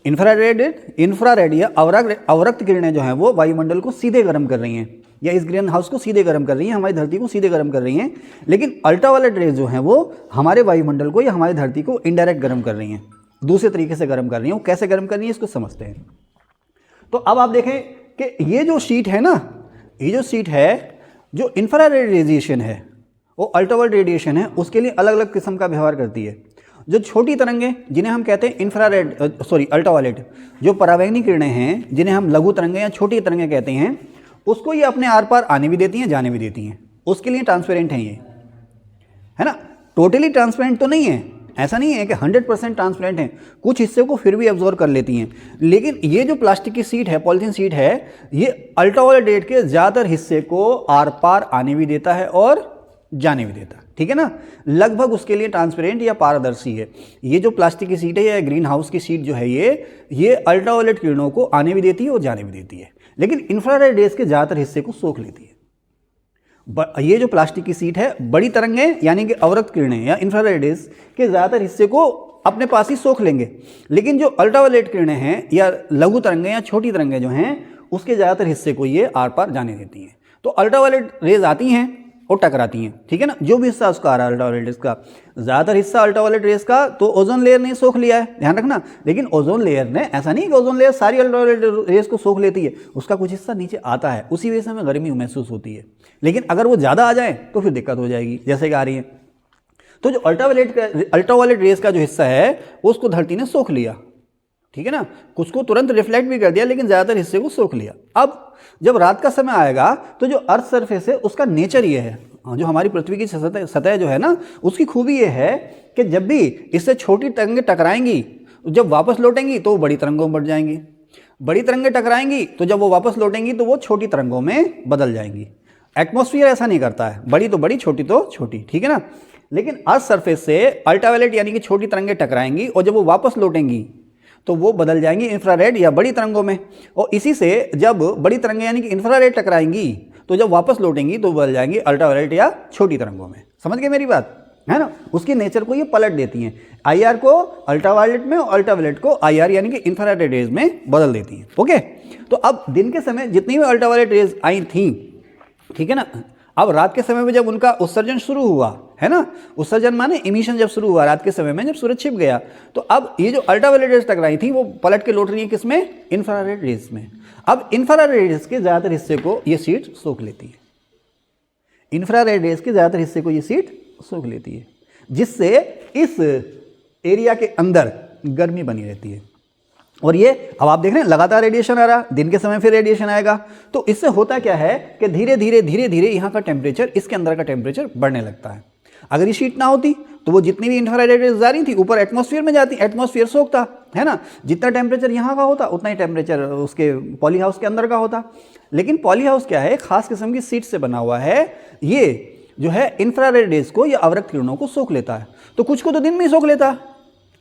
इंफ्रारेड या अवरक्त किरणें जो हैं वो वायुमंडल को सीधे गर्म कर रही हैं या इस ग्रीन हाउस को सीधे गर्म कर रही हैं, हमारी धरती को सीधे गर्म कर रही हैं। लेकिन अल्ट्रावायलेट रेज जो हैं वो हमारे वायुमंडल को या हमारी धरती को इनडायरेक्ट गर्म कर रही हैं, दूसरे तरीके से गर्म कर रही हैं। वो कैसे गर्म कर रही हैं इसको समझते हैं। तो अब आप देखें कि ये जो शीट है ना, ये जो शीट है, जो इंफ्रारेड रेडिएशन है वो अल्ट्रावायलेट रेडिएशन है, उसके लिए अलग अलग किस्म का व्यवहार करती है। जो छोटी तरंगें जिन्हें हम कहते हैं अल्ट्रावायलेट, जो परावैंगनी किरणें हैं जिन्हें हम लघु तरंगें या छोटी तरंगें कहते हैं, उसको ये अपने आर पार आने भी देती हैं, जाने भी देती हैं। उसके लिए ट्रांसपेरेंट हैं ये, है ना। टोटली ट्रांसपेरेंट तो नहीं है, ऐसा नहीं है कि 100% ट्रांसपेरेंट हैं, कुछ हिस्से को फिर भी एब्जॉर्ब कर लेती हैं। लेकिन ये जो प्लास्टिक की शीट है, पॉलीथीन शीट है, ये अल्ट्रावायलेट के ज़्यादातर हिस्से को आर पार आने भी देता है और जाने भी देता है, ठीक है ना। लगभग उसके लिए ट्रांसपेरेंट या पारदर्शी है। ये जो प्लास्टिक की शीट है या ग्रीन हाउस की शीट जो है ये अल्ट्रावायलेट किरणों को आने भी देती है और जाने भी देती है, लेकिन इंफ्रारेड रेज के ज़्यादातर हिस्से को सोख लेती है। ये जो प्लास्टिक की शीट है, बड़ी तरंगें यानी कि अवरक्त किरणें या इंफ्रारेड रेज के ज़्यादातर हिस्से को अपने पास ही सोख लेंगे, लेकिन जो अल्ट्रावायलेट किरणें हैं या लघु तरंगें या छोटी तरंगें जो हैं उसके ज़्यादातर हिस्से को ये आर पार जाने देती हैं। तो अल्ट्रावायलेट रेज आती हैं और टकराती हैं, ठीक है ना। जो भी हिस्सा उसका आ रहा है अल्ट्रावायलेट रेज का, ज़्यादातर हिस्सा अल्ट्रावायलेट रेज का तो ओजोन लेयर ने सोख लिया है, ध्यान रखना। लेकिन ओजोन लेयर ने, ऐसा नहीं कि ओजोन लेयर सारी अल्ट्रावायलेट रेज को सोख लेती है, उसका कुछ हिस्सा नीचे आता है, उसी वजह से हमें गर्मी महसूस होती है। लेकिन अगर वो ज़्यादा आ जाए तो फिर दिक्कत हो जाएगी, जैसे कि आ रही है। तो जो अल्ट्रावायलेट रेस का जो हिस्सा है उसको धरती ने सोख लिया, ठीक है ना, कुछ को तुरंत रिफ्लेक्ट भी कर दिया लेकिन ज़्यादातर हिस्से को सोख लिया। अब जब रात का समय आएगा तो जो अर्थ सरफेस है उसका नेचर ये है, जो हमारी पृथ्वी की सतह जो है ना, उसकी खूबी ये है कि जब भी इससे छोटी तरंगें टकराएंगी, जब वापस लौटेंगी तो वो बड़ी तरंगों में बढ़ जाएंगी, बड़ी तरंगें टकराएंगी तो जब वो वापस लौटेंगी तो वो छोटी तरंगों में बदल जाएंगी। एटमॉस्फेयर ऐसा नहीं करता है, बड़ी तो बड़ी छोटी तो छोटी, ठीक है ना। लेकिन अर्थ सरफेस से अल्ट्रावायलेट यानी कि छोटी तरंगें टकराएंगी और जब वो वापस लौटेंगी तो वो बदल जाएंगी इंफ्रारेड या बड़ी तरंगों में, और इसी से जब बड़ी तरंगें यानी कि इंफ्रारेड टकराएंगी तो जब वापस लौटेंगी तो बदल जाएंगी अल्ट्रावायलेट या छोटी तरंगों में। समझ गए मेरी बात, है ना। उसकी नेचर को ये पलट देती हैं, आईआर को अल्ट्रावायलेट में और अल्ट्रावायलेट को आईआर यानी कि इंफ्रारेड रेज में बदल देती हैं। ओके, तो अब दिन के समय जितनी भी अल्ट्रावायलेट रेज आई थी, ठीक है ना, अब रात के समय में जब उनका उत्सर्जन शुरू हुआ, है ना, उत्सर्जन माने इमिशन जब शुरू हुआ रात के समय में, जब सूरज छिप गया, तो अब ये जो अल्ट्रावायलेट रेज टकराई थी वो पलट के लौट रही है किसमें, इंफ्रारेड रेज में। अब इंफ्रारेड रेज के ज़्यादातर हिस्से को ये शीट सोख लेती है, इंफ्रारेड रेज के ज़्यादातर हिस्से को ये शीट सोख लेती है, जिससे इस एरिया के अंदर गर्मी बनी रहती है। और ये अब आप देख रहे हैं लगातार रेडिएशन आ रहा, दिन के समय फिर रेडिएशन आएगा, तो इससे होता क्या है कि धीरे धीरे यहाँ का टेम्परेचर, इसके अंदर का टेम्परेचर बढ़ने लगता है। अगर ये शीट ना होती तो वो जितनी भी इंफ्रारेड रेज जा रही थी ऊपर एटमॉस्फेयर में जाती, एटमॉस्फेयर सोखता, है ना, जितना टेम्परेचर यहाँ का होता उतना ही टेम्परेचर उसके पॉली हाउस के अंदर का होता। लेकिन पॉली हाउस क्या है, खास किस्म की शीट से बना हुआ है, ये जो है इंफ्रारेड रेज को या अवरक्त किरणों को सोख लेता है। तो कुछ को तो दिन में ही सोख लेता,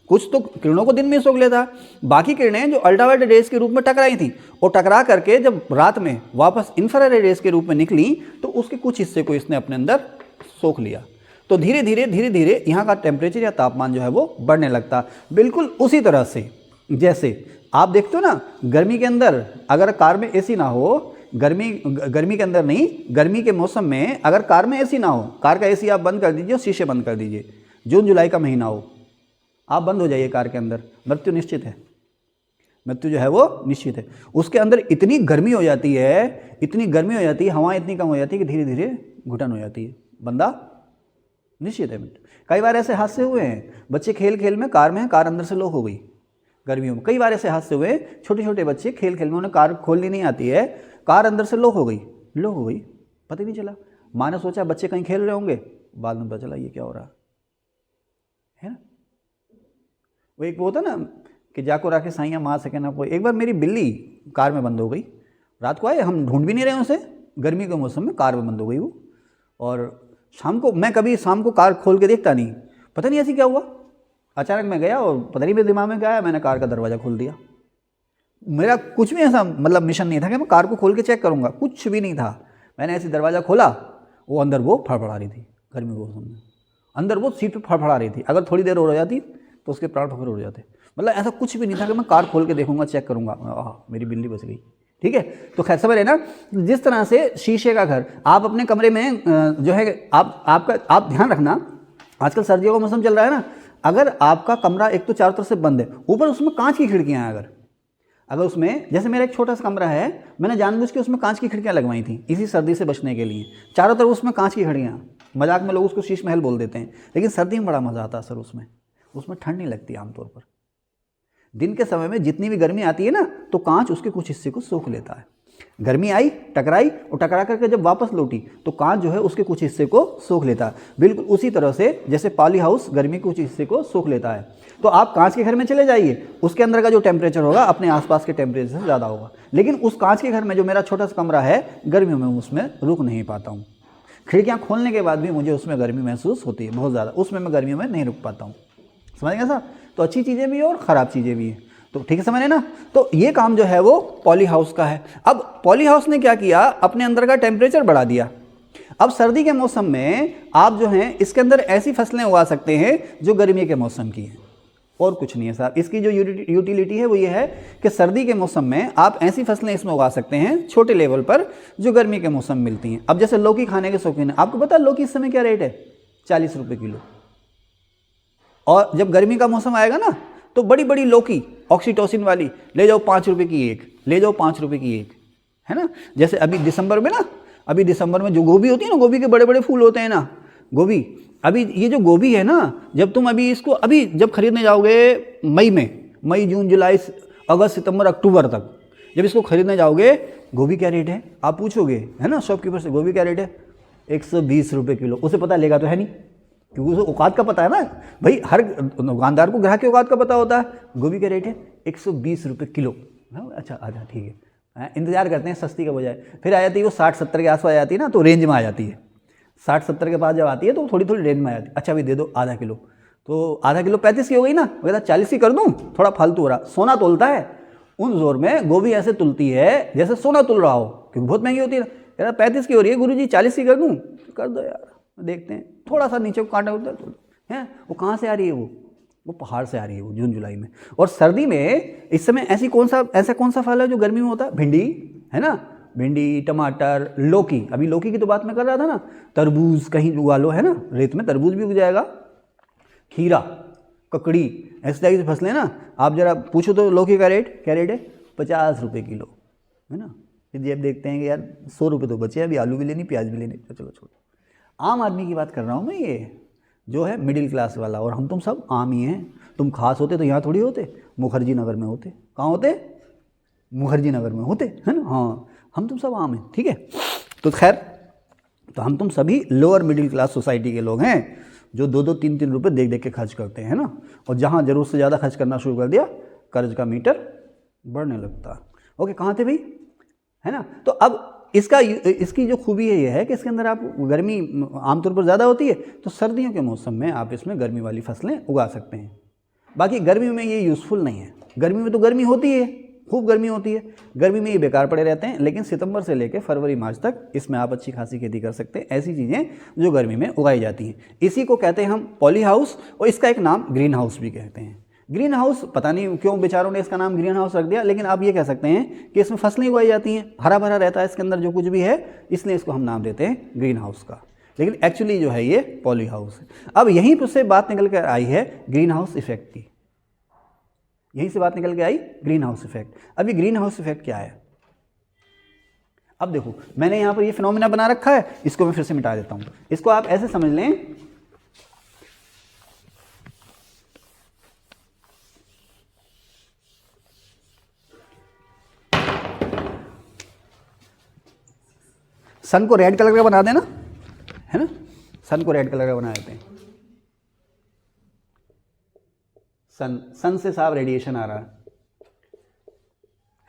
कुछ तो किरणों को दिन में सोख लेता, बाकी किरणें जो अल्ट्रावायलेट रेज के रूप में टकराई थी और टकरा करके जब रात में वापस इंफ्रारेड रेज के रूप में निकली तो उसके कुछ हिस्से को इसने अपने अंदर सोख लिया। तो धीरे धीरे यहाँ का टेम्परेचर या तापमान जो है वो बढ़ने लगता। बिल्कुल उसी तरह से जैसे आप देखते हो ना, गर्मी के अंदर अगर कार में एसी ना हो, गर्मी के अंदर नहीं, गर्मी के मौसम में अगर कार में एसी ना हो, कार का एसी आप बंद कर दीजिए, शीशे बंद कर दीजिए, जून जुलाई का महीना हो, आप बंद हो जाइए कार के अंदर, मृत्यु निश्चित है, मृत्यु जो है वो निश्चित है। उसके अंदर इतनी गर्मी हो जाती है, इतनी गर्मी हो जाती है, हवा इतनी कम हो जाती है कि धीरे धीरे घुटन हो जाती है, बंदा निश्चित है मृत्यु। कई बार ऐसे हादसे हुए हैं, बच्चे खेल खेल में कार में, कार अंदर से लॉक हो गई गर्मियों में, कई बार ऐसे हादसे हुए, छोटे छोटे बच्चे खेल खेल में, उन्हें कार खोलनी नहीं आती है, कार अंदर से लॉक हो गई, पता ही नहीं चला। माँ ने सोचा बच्चे कहीं खेल रहे होंगे, बाद में पता चला ये क्या हो रहा है ना। वो एक वो होता ना कि जाको राखे साइया माँ सके ना कोई। एक बार मेरी बिल्ली कार में बंद हो गई, रात को आए, हम ढूंढ भी नहीं रहे उसे, गर्मी के मौसम में कार में बंद हो गई वो। और शाम को, मैं कभी शाम को कार खोल के देखता नहीं, पता नहीं ऐसी क्या हुआ, अचानक मैं गया और पता नहीं मेरे दिमाग में क्या आया, मैंने कार का दरवाज़ा खोल दिया। मेरा कुछ भी ऐसा मतलब मिशन नहीं था कि मैं कार को खोल के चेक करूँगा, कुछ भी नहीं था। मैंने ऐसे दरवाज़ा खोला, वो अंदर वो फड़फड़ा रही थी, गर्मी के मौसम में अंदर वो सीट पे फड़फड़ा रही थी, अगर थोड़ी देर और हो जाती तो उसके प्राण फकर उड़ जाते। मतलब ऐसा कुछ भी नहीं था कि मैं कार खोल के देखूंगा, चेक करूंगा, मेरी बिल्ली बच गई, ठीक है। तो खैर समझ रहे ना, जिस तरह से शीशे का घर, आप अपने कमरे में जो है आप ध्यान रखना, आजकल सर्दियों का मौसम चल रहा है ना, अगर आपका कमरा एक तो चारों तरफ से बंद है, ऊपर उसमें कांच की खिड़कियाँ हैं, अगर उसमें, जैसे मेरा एक छोटा सा कमरा है, मैंने जानबूझ के उसमें कांच की खिड़कियाँ लगवाई थी इसी सर्दी से बचने के लिए, चारों तरफ उसमें कांच की खिड़कियाँ, मजाक में लोग उसको शीश महल बोल देते हैं, लेकिन सर्दी में बड़ा मज़ा आता है सर, उसमें ठंड नहीं लगती आमतौर पर। दिन के समय में जितनी भी गर्मी आती है ना, तो कांच उसके कुछ हिस्से को सोख लेता है। गर्मी आई, टकराई, और टकरा करके जब वापस लौटी तो कांच जो है उसके कुछ हिस्से को सोख लेता है। बिल्कुल उसी तरह से जैसे पॉली हाउस गर्मी के कुछ हिस्से को सोख लेता है। तो आप कांच के घर में चले जाइए, उसके अंदर का जो टेम्परेचर होगा अपने आसपास के टेम्परेचर से ज़्यादा होगा। लेकिन उस कांच के घर में जो मेरा छोटा सा कमरा है, गर्मियों में उसमें रुक नहीं पाता हूँ। खिड़कियाँ खोलने के बाद भी मुझे उसमें गर्मी महसूस होती है बहुत ज़्यादा, उसमें मैं गर्मियों में नहीं रुक पाता हूँ। समझ गए साहब? तो अच्छी चीज़ें भी हैं और ख़राब चीज़ें भी हैं, तो ठीक है, समझ ना। तो ये काम जो है वो पॉली हाउस का है। अब पॉली हाउस ने क्या किया, अपने अंदर का टेम्परेचर बढ़ा दिया। अब सर्दी के मौसम में आप जो हैं इसके अंदर ऐसी फसलें उगा सकते हैं जो गर्मी के मौसम की हैं, और कुछ नहीं है साहब। इसकी जो यूटिलिटी है वो ये है कि सर्दी के मौसम में आप ऐसी फसलें इसमें उगा सकते हैं छोटे लेवल पर जो गर्मी के मौसम में मिलती हैं। अब जैसे लौकी खाने के शौकीन है, आपको पता है लौकी इस समय क्या रेट है? 40 रुपये किलो। और जब गर्मी का मौसम आएगा ना तो बड़ी बड़ी लौकी ऑक्सीटोसिन वाली ले जाओ 5 रुपये की एक, ले जाओ 5 रुपये की एक, है ना। जैसे अभी दिसंबर में ना, अभी दिसंबर में जो गोभी होती है ना, गोभी के बड़े बड़े फूल होते हैं ना, गोभी, अभी ये जो गोभी है ना, जब तुम अभी इसको अभी जब खरीदने जाओगे मई में, मई जून जुलाई अगस्त सितंबर अक्टूबर तक जब इसको खरीदने जाओगे, गोभी क्या रेट है आप पूछोगे, है ना, शॉपकीपर से गोभी क्या रेट है, 120 रुपये किलो। उसे पता लेगा तो है नहीं, क्योंकि उसे औकात का पता है ना भाई, हर दुकानदार को ग्राहक के औकात का पता होता है। गोभी क्या रेट है, 120 रुपये किलो। अच्छा अच्छा ठीक है, इंतजार करते हैं सस्ती का बजाय। फिर आ जाती है वो 60-70 के आसपास आ जाती है ना, तो रेंज में आ जाती है। 60-70 के पास जब आती है तो थोड़ी थोड़ी रेंज में आ जाती है। अच्छा भाई दे दो आधा किलो, तो आधा किलो 35 की हो गई ना, वो कहता 40 की कर दूँ, थोड़ा फालतू हो रहा। सोना तोलता है उन जोर में, गोभी ऐसे तुलती है जैसे सोना तुल रहा हो, क्योंकि बहुत महंगी होती है। कहता 35 की हो रही है गुरुजी, 40 की कर दूँ, कर दो यार, देखते हैं। थोड़ा सा नीचे को कांटा उधर है, वो कहाँ से आ रही है, वो पहाड़ से आ रही है, वो जून जुलाई में। और सर्दी में इस समय ऐसा कौन सा फल है जो गर्मी में होता है, भिंडी है ना, भिंडी, टमाटर, लौकी, अभी लौकी की तो बात मैं कर रहा था ना, तरबूज कहीं उगा लो, है ना, रेत में तरबूज भी उग जाएगा, खीरा, ककड़ी, ऐसी टाइप की फसलें ना। आप जरा पूछो तो लौकी का रेट क्या रेट है, 50 रुपये किलो, है ना। फिर जब देखते हैं कि यार 100 रुपये तो बचे, अभी आलू भी लेनी, प्याज भी लेनी, तो चलो छोड़ो। आम आदमी की बात कर रहा हूँ मैं, ये जो है मिडिल क्लास वाला, और हम तुम सब आम ही हैं। तुम खास होते तो यहाँ थोड़ी होते, मुखर्जी नगर में होते। कहाँ होते, मुखर्जी नगर में होते, है ना। हाँ, हम तुम सब आम हैं, ठीक है। तो खैर, तो हम तुम सभी लोअर मिडिल क्लास सोसाइटी के लोग हैं, जो 2-2, 3-3 रुपये देख देख के खर्च करते हैं ना। और जहाँ ज़रूरत से ज़्यादा खर्च करना शुरू कर दिया, कर्ज का मीटर बढ़ने लगता। ओके, कहाँ थे भाई, है ना। तो अब इसकी जो खूबी है ये है कि इसके अंदर आप गर्मी आमतौर पर ज़्यादा होती है, तो सर्दियों के मौसम में आप इसमें गर्मी वाली फसलें उगा सकते हैं। बाकी गर्मी में ये यूज़फुल नहीं है। गर्मी में तो गर्मी होती है, खूब गर्मी होती है, गर्मी में ये बेकार पड़े रहते हैं। लेकिन सितंबर से लेकर फरवरी मार्च तक इसमें आप अच्छी खासी खेती कर सकते हैं, ऐसी चीज़ें जो गर्मी में उगाई जाती हैं। इसी को कहते हैं हम पॉली हाउस, और इसका एक नाम ग्रीन हाउस भी कहते हैं। ग्रीन हाउस पता नहीं क्यों बेचारों ने इसका नाम ग्रीन हाउस रख दिया, लेकिन आप ये कह सकते हैं कि इसमें फसलें उगाई जाती हैं, हरा भरा रहता है इसके अंदर जो कुछ भी है, इसलिए इसको हम नाम देते हैं ग्रीन हाउस का। लेकिन एक्चुअली जो है ये पॉली हाउस है। अब यहीं पर से बात निकल कर आई है ग्रीन हाउस इफेक्ट की, यहीं से बात निकल के आई ग्रीन हाउस इफेक्ट। अब ये ग्रीन हाउस इफेक्ट क्या है, अब देखो मैंने यहाँ पर ये फिनोमिना बना रखा है, इसको मैं फिर से मिटा देता हूँ। इसको आप ऐसे समझ लें, सन को रेड कलर का बना देना, है ना, सन को रेड कलर का बना देते हैं। सन से साफ रेडिएशन आ रहा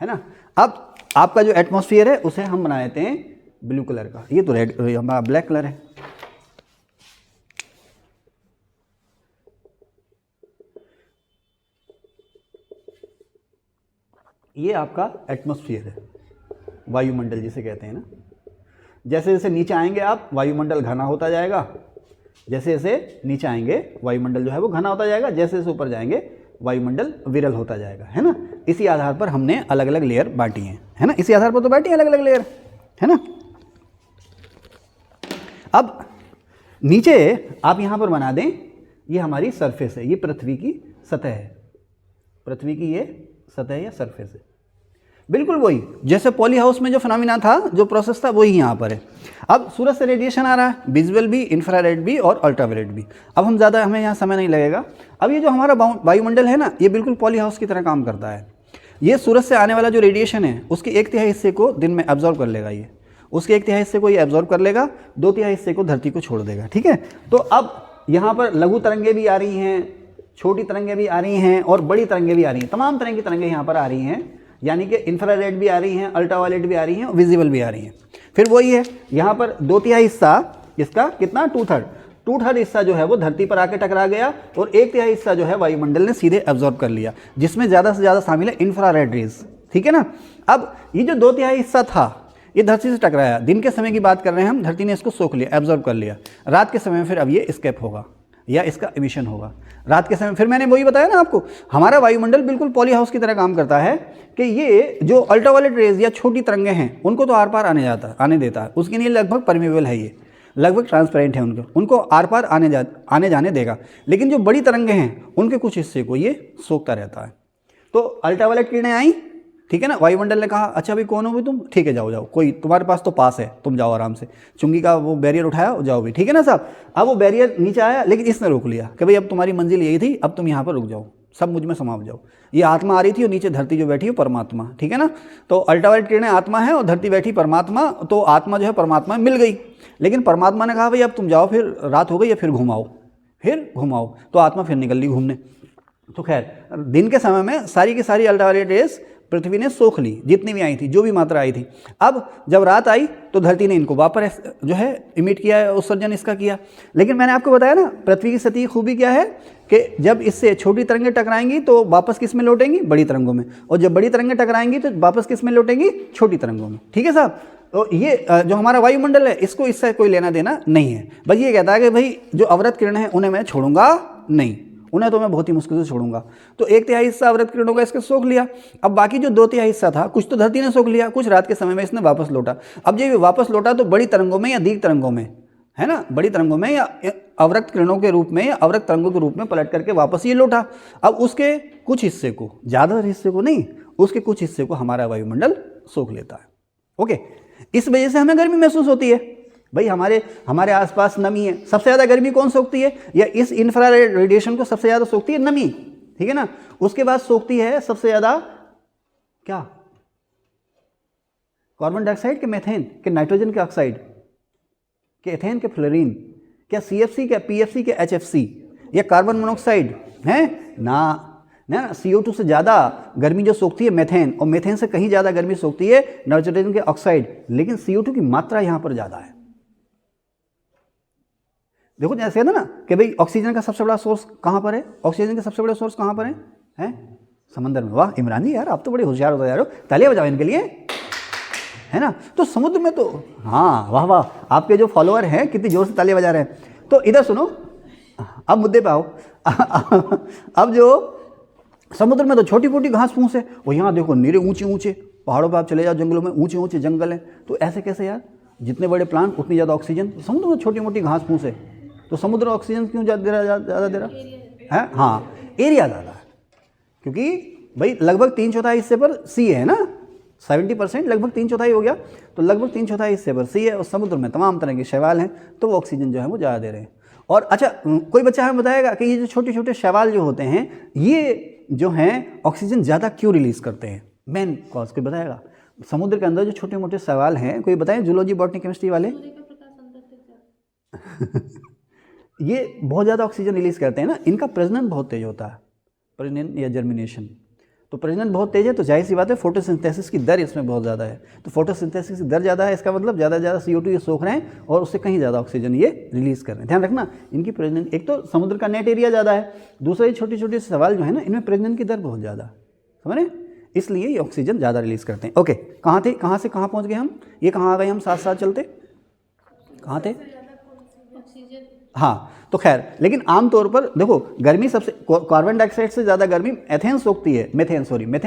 है ना। अब आपका जो एटमॉस्फेयर है उसे हम बना देते हैं ब्लू कलर का, ये तो रेड हमारा ब्लैक कलर है। ये आपका एटमॉस्फेयर है, वायुमंडल जिसे कहते हैं ना। जैसे जैसे नीचे आएंगे आप, वायुमंडल घना होता जाएगा, जैसे जैसे नीचे आएंगे वायुमंडल जो है वो घना होता जाएगा, जैसे जैसे ऊपर जाएंगे वायुमंडल विरल होता जाएगा, है ना। इसी आधार पर हमने अलग अलग लेयर बांटी हैं, है ना, इसी आधार पर तो बांटी है अलग अलग लेयर, है ना। अब नीचे आप यहाँ पर बना दें, ये हमारी सरफेस है, ये पृथ्वी की सतह है, पृथ्वी की ये सतह या सरफेस है। बिल्कुल वही जैसे पॉली हाउस में जो फिनोमिना था, जो प्रोसेस था, वही यहाँ पर है। अब सूरज से रेडिएशन आ रहा है, विजुअल भी, इंफ्रारेड भी और अल्ट्रावायलेट भी। अब हमें यहाँ समय नहीं लगेगा। अब ये जो हमारा वायुमंडल है ना, ये बिल्कुल पॉली हाउस की तरह काम करता है। ये सूरज से आने वाला जो रेडिएशन है उसके 1/3 हिस्से को दिन में एब्जॉर्ब कर लेगा, ये उसके 1/3 हिस्से को ये एब्जॉर्ब कर लेगा, 2/3 हिस्से को धरती को छोड़ देगा, ठीक है। तो अब यहाँ पर लघु तरंगे भी आ रही हैं, छोटी तरंगे भी आ रही हैं और बड़ी तरंगे भी आ रही हैं, तमाम तरह की तरंगे यहाँ पर आ रही हैं, यानी कि इंफ्रारेड भी आ रही हैं, अल्ट्रावायलेट भी आ रही हैं और विजिबल भी आ रही हैं। फिर वही है, यहाँ पर 2/3 हिस्सा इसका कितना, 2/3 हिस्सा जो है वो धरती पर आके टकरा गया और 1/3 हिस्सा जो है वायुमंडल ने सीधे एब्जॉर्ब कर लिया, जिसमें ज़्यादा से ज़्यादा शामिल है इंफ्रारेड रेज, ठीक है ना। अब ये जो 2/3 हिस्सा था ये धरती से टकराया, दिन के समय की बात कर रहे हैं हम, धरती ने इसको सोख लिया, एब्जॉर्ब कर लिया। रात के समय में फिर अब ये एस्केप होगा या इसका एमिशन होगा रात के समय। फिर मैंने वही बताया ना आपको, हमारा वायुमंडल बिल्कुल पॉली हाउस की तरह काम करता है कि ये जो अल्ट्रावायलेट रेज या छोटी तरंगे हैं उनको तो आर पार आने देता है, उसके लिए लगभग परमेबल है, ये लगभग ट्रांसपेरेंट है, उनको आर पार आने जाने देगा। लेकिन जो बड़ी तरंगे हैं उनके कुछ हिस्से को ये सोखता रहता है। तो अल्ट्रावायलेट किरणें आई, ठीक है ना। वायुमंडल ने कहा अच्छा भाई कौन हो भी तुम, ठीक है जाओ जाओ, कोई तुम्हारे पास तो पास है, तुम जाओ आराम से, चुंगी का वो बैरियर उठाया, जाओ भी, ठीक है ना साहब। अब वो बैरियर नीचे आया, लेकिन इसने रोक लिया कि भाई अब तुम्हारी मंजिल यही थी, अब तुम यहाँ पर रुक जाओ, सब मुझ में समाप जाओ। ये आत्मा आ रही थी और नीचे धरती जो बैठी है परमात्मा, ठीक है ना। तो अल्ट्रावायलेट किरणें आत्मा है और धरती बैठी परमात्मा, तो आत्मा जो है परमात्मा में मिल गई। लेकिन परमात्मा ने कहा भाई अब तुम जाओ, फिर रात हो गई है, फिर घुमाओ, तो आत्मा फिर निकल ली घूमने। तो खैर दिन के समय में सारी की सारी अल्ट्रावायलेट रेस पृथ्वी ने सोख ली, जितनी भी आई थी, जो भी मात्रा आई थी। अब जब रात आई तो धरती ने इनको वापस जो है इमिट किया, उत्सर्जन इसका किया। लेकिन मैंने आपको बताया ना पृथ्वी की सतह की खूबी क्या है कि जब इससे छोटी तरंगें टकराएंगी तो वापस किस में लौटेंगी, बड़ी तरंगों में, और जब बड़ी तरंगें टकराएंगी तो वापस किस में लौटेंगी, छोटी तरंगों में, ठीक है साहब। तो ये जो हमारा वायुमंडल है इसको इससे कोई लेना देना नहीं है, बस ये कहता है कि भाई जो अवरत किरण है उन्हें मैं छोड़ूंगा नहीं, उन्हें तो मैं बहुत ही मुश्किल से छोड़ूंगा। तो 1/3 हिस्सा अवरत किरणों का इसके सोख लिया। अब बाकी जो 2/3 हिस्सा था, कुछ तो धरती ने सोख लिया, कुछ रात के समय में इसने वापस लौटा। अब जब ये वापस लौटा तो बड़ी तरंगों में या दीर्घ तरंगों में, है ना, बड़ी तरंगों में या अवरक्त किरणों के रूप में या अवरक्त तरंगों के रूप में पलट करके वापस ये लौटा। अब उसके कुछ हिस्से को, ज़्यादा हिस्से को नहीं, उसके कुछ हिस्से को हमारा वायुमंडल सोख लेता है। ओके, इस वजह से हमें गर्मी महसूस होती है। भाई हमारे आसपास नमी है, सबसे ज़्यादा गर्मी कौन सोखती है, या इस इंफ्रारेड रेडिएशन को सबसे ज़्यादा सोखती है नमी, ठीक है ना। उसके बाद सोखती है सबसे ज़्यादा क्या, कार्बन डाइऑक्साइड के मेथेन के नाइट्रोजन के ऑक्साइड के एथेन के फ्लोरीन, क्या CFC के PFC के HFC, या कार्बन मोनोऑक्साइड है ना CO2 से ज़्यादा गर्मी जो सोखती है मेथेन, और मेथेन से कहीं ज़्यादा गर्मी सोखती है नाइट्रोजन के ऑक्साइड, लेकिन CO2 की मात्रा यहाँ पर ज़्यादा है। देखो जैसे है ना कि भाई ऑक्सीजन का सबसे बड़ा सोर्स कहाँ पर है, ऑक्सीजन का सबसे बड़ा सोर्स कहाँ पर है समंदर में। वाह इमरान जी यार, आप तो बड़े होशियार होते जा रहे हो, तालियां बजाओ इनके लिए, है ना। तो समुद्र में तो हाँ वाह वाह, आपके जो फॉलोअर हैं कितनी जोर से तालियां बजा रहे हैं। तो इधर सुनो, अब मुद्दे पे आओ। अब जो समुद्र में तो छोटी मोटी घास फूस है, और यहाँ देखो नीरे ऊंचे ऊंचे पहाड़ों पर आप चले जाओ, जंगलों में ऊंचे ऊंचे जंगल हैं। तो ऐसे कैसे यार, जितने बड़े प्लांट उतनी ज़्यादा ऑक्सीजन, समुद्र में छोटी मोटी घास फूस है, तो समुद्र ऑक्सीजन क्यों ज़्यादा दे रहा है? हाँ एरिया ज़्यादा है, क्योंकि भाई लगभग 3/4 हिस्से पर सी है ना, 70% लगभग 3/4 हो गया, तो लगभग 3/4 हिस्से पर सी है, और समुद्र में तमाम तरह के शैवाल हैं, तो वो ऑक्सीजन जो है वो ज़्यादा दे रहे हैं। और अच्छा कोई बच्चा हमें बताएगा कि ये जो छोटे छोटे शैवाल जो होते हैं, ये जो हैं ऑक्सीजन ज़्यादा क्यों रिलीज़ करते हैं, मेन कॉज कोई बताएगा? समुद्र के अंदर जो छोटे मोटे शैवाल हैं, कोई बताएं, जूलॉजी बॉटनी केमिस्ट्री वाले। ये बहुत ज़्यादा ऑक्सीजन रिलीज़ करते हैं ना, इनका प्रजनन बहुत तेज होता है, प्रजनन या जर्मिनेशन। तो प्रजनन बहुत तेज है, तो जाहिर सी बात है फोटोसिंथेसिस की दर इसमें बहुत ज़्यादा है। तो फोटोसिंथेसिस की दर ज़्यादा है, इसका मतलब ज़्यादा से ज़्यादा CO2 ये सोख रहे हैं, और उससे कहीं ज़्यादा ऑक्सीजन ये रिलीज़ कर रहे हैं। ध्यान रखना, इनकी प्रजनन, एक तो समुद्र का नेट एरिया ज़्यादा है, दूसरा ये छोटे छोटे सवाल जो है ना, इनमें प्रजनन की दर बहुत ज़्यादा, समझ रहे, इसलिए ये ऑक्सीजन ज़्यादा रिलीज़ करते हैं। ओके, कहाँ थे, कहाँ से कहाँ पहुँच गए हम, ये कहाँ आ गए हम, साथ साथ चलते कहाँ थे? हाँ, तो खैर, लेकिन आमतौर पर देखो गर्मी सबसे, कार्बन डाइऑक्साइड से ज़्यादा गर्मी एथेन सोखती है, मेथेन